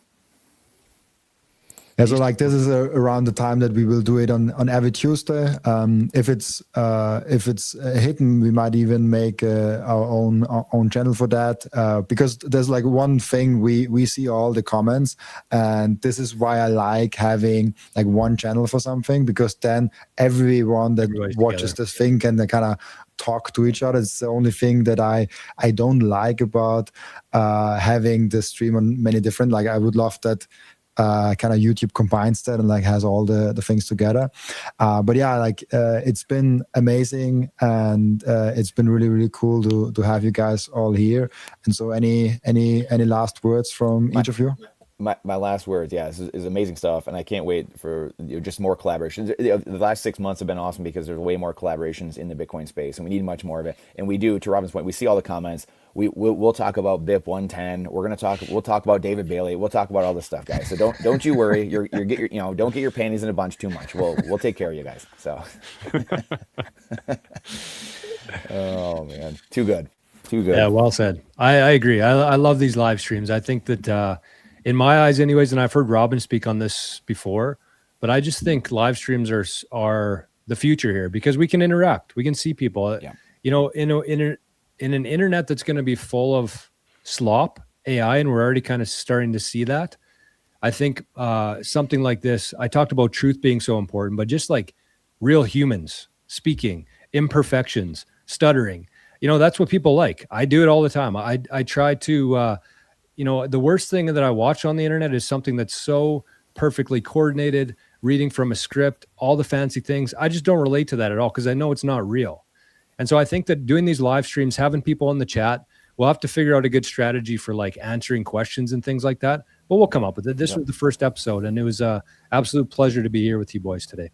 Yeah, so like this is around the time that we will do it on every Tuesday. If it's hidden, we might even make our own channel for that, because there's like one thing, we see all the comments, and this is why I like having like one channel for something, because then everyone that watches this thing can kind of talk to each other. It's the only thing that I don't like about having the stream on many different, like I would love that kind of YouTube combines that and like has all the things together. But yeah, like it's been amazing, and it's been really, really cool to have you guys all here. And so any last words from each of you? My last words, this is amazing stuff, and I can't wait for just more collaborations. The last 6 months have been awesome because there's way more collaborations in the Bitcoin space, and we need much more of it. And we do, to Robin's point, we see all the comments. We'll talk about BIP 110. We'll talk about David Bailey. We'll talk about all this stuff, guys. So don't you worry. Don't get your panties in a bunch too much. We'll take care of you guys. So, oh man, too good. Yeah, well said. I agree. I love these live streams. I think that. In my eyes anyways, and I've heard Robin speak on this before, but I just think live streams are the future here, because we can interact. We can see people. Yeah. In an internet that's going to be full of slop, AI, and we're already kind of starting to see that. I think something like this, I talked about truth being so important, but just like real humans speaking, imperfections, stuttering, that's what people like. I do it all the time. I try to... the worst thing that I watch on the internet is something that's so perfectly coordinated, reading from a script, all the fancy things. I just don't relate to that at all, because I know it's not real. And so I think that doing these live streams, having people in the chat, we'll have to figure out a good strategy for like answering questions and things like that. But we'll come up with it. This was the first episode, and it was an absolute pleasure to be here with you boys today.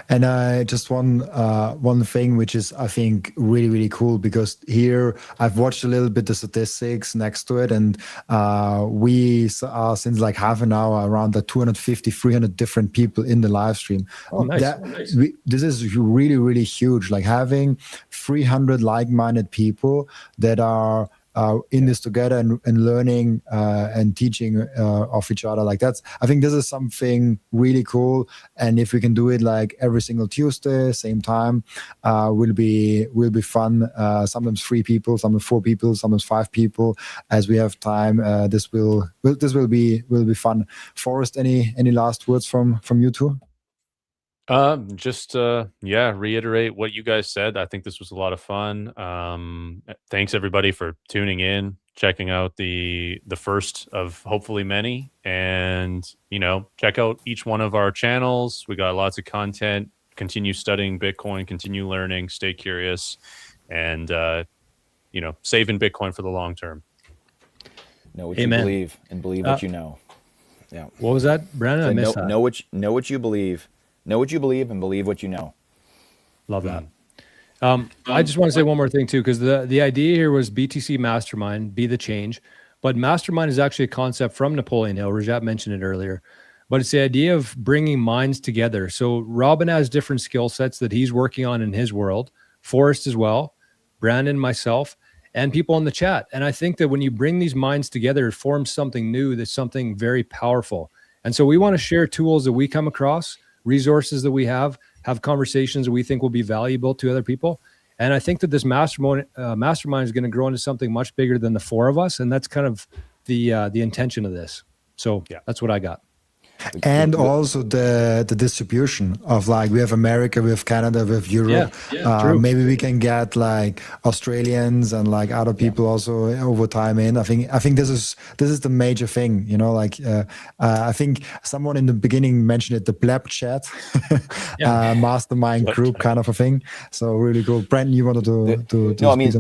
And just one thing which is, I think, really, really cool, because here I've watched a little bit the statistics next to it, and we are since like half an hour around the 250, 300 different people in the live stream. Oh, nice. This is really, really huge. Like having 300 like-minded people that are in this together and learning and teaching of each other. Like I think this is something really cool. And if we can do it like every single Tuesday, same time, will be fun. Sometimes 3 people, sometimes 4 people, sometimes 5 people, as we have time. This will be fun. Forrest, any last words from you two? Just reiterate what you guys said. I think this was a lot of fun. Thanks everybody for tuning in, checking out the first of hopefully many, and check out each one of our channels. We got lots of content. Continue studying Bitcoin, continue learning, stay curious, and save in Bitcoin for the long term. Know what you believe and believe what you know. Yeah. What was that, Brandon? I missed that. Know what you believe. Know what you believe and believe what you know. Love that. I just want to say one more thing too, because the idea here was BTC Mastermind, be the change. But Mastermind is actually a concept from Napoleon Hill. Rajat mentioned it earlier. But it's the idea of bringing minds together. So Robin has different skill sets that he's working on in his world. Forrest as well. Brandon, myself, and people in the chat. And I think that when you bring these minds together, it forms something new. That's something very powerful. And so we want to share tools that we come across, resources that we have conversations that we think will be valuable to other people. And I think that this mastermind is going to grow into something much bigger than the 4 of us. And that's kind of the intention of this. So that's what I got. And also the distribution of, like, we have America, we have Canada, we have Europe. Maybe we can get like Australians and like other people also over time in. I think this is the major thing, I think someone in the beginning mentioned it, the pleb chat, mastermind group kind of a thing. So really cool. Brandon, you wanted to no, I mean,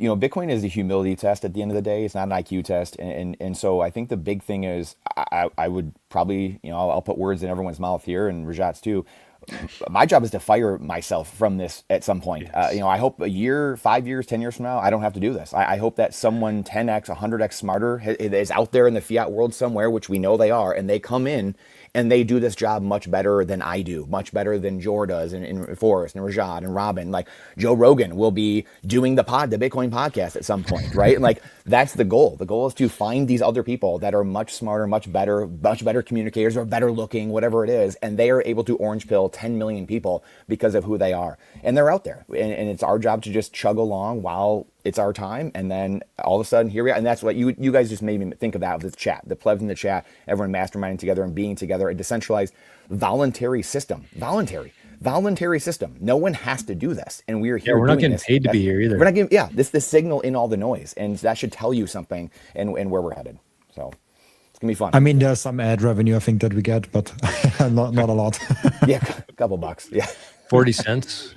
Bitcoin is a humility test at the end of the day. It's not an IQ test. And so I think the big thing is I would probably, I'll put words in everyone's mouth here and Rajat's too. My job is to fire myself from this at some point. Yes. I hope a year, 5 years, 10 years from now, I don't have to do this. I hope that someone 10x, 100x smarter is out there in the fiat world somewhere, which we know they are, and they come in and they do this job much better than I do, much better than Jor does, and Forrest, and Rajat, and Robin. Like Joe Rogan will be doing the Bitcoin podcast at some point, right? And like that's the goal. The goal is to find these other people that are much smarter, much better communicators, or better looking, whatever it is, and they are able to orange pill 10 million people because of who they are, and they're out there. And it's our job to just chug along while it's our time, and then all of a sudden here we are. And that's what you guys just made me think of, that with the chat, the plebs in the chat, everyone masterminding together and being together, a decentralized voluntary system. Voluntary system. No one has to do this, and we're here. We're not getting paid to be here either. We're not getting. This the signal in all the noise, and that should tell you something and where we're headed. So it's gonna be fun. I mean, there's some ad revenue I think that we get, but not a lot. Yeah, a couple bucks. Yeah, 40 cents.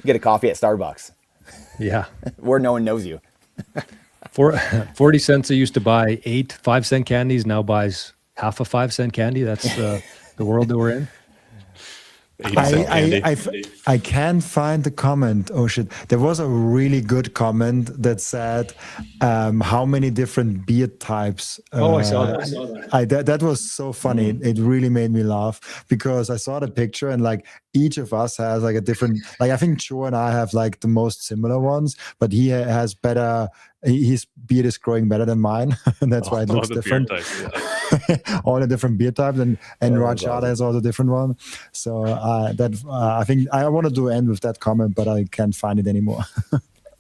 Get a coffee at Starbucks. Yeah, where no one knows you. For 40 cents, I used to buy 8 5-cent candies. Now buys half a 5-cent candy. That's the world that we're in. I can't find the comment. Oh shit! There was a really good comment that said, "How many different beard types?" I saw that. That was so funny. It really made me laugh because I saw the picture and like each of us has like a different. Like I think Joe and I have like the most similar ones, but he has better. His beard is growing better than mine, and that's why it looks different. Types, all the different beard types, and Rajat has all the different one. So I think I wanted to end with that comment, but I can't find it anymore.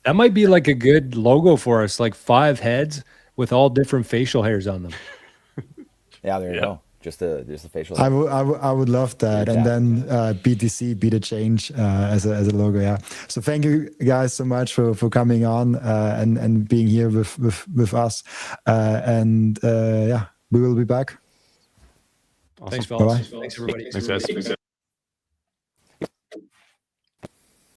That might be like a good logo for us, like 5 heads with all different facial hairs on them. Yeah, there you go. Just the facial. I would love that, and then BTC, be the change as a logo. Yeah. So thank you guys so much for coming on and being here with us. We will be back. Awesome. Thanks, fellas. Bye-bye. Thanks, everybody. Thanks, guys.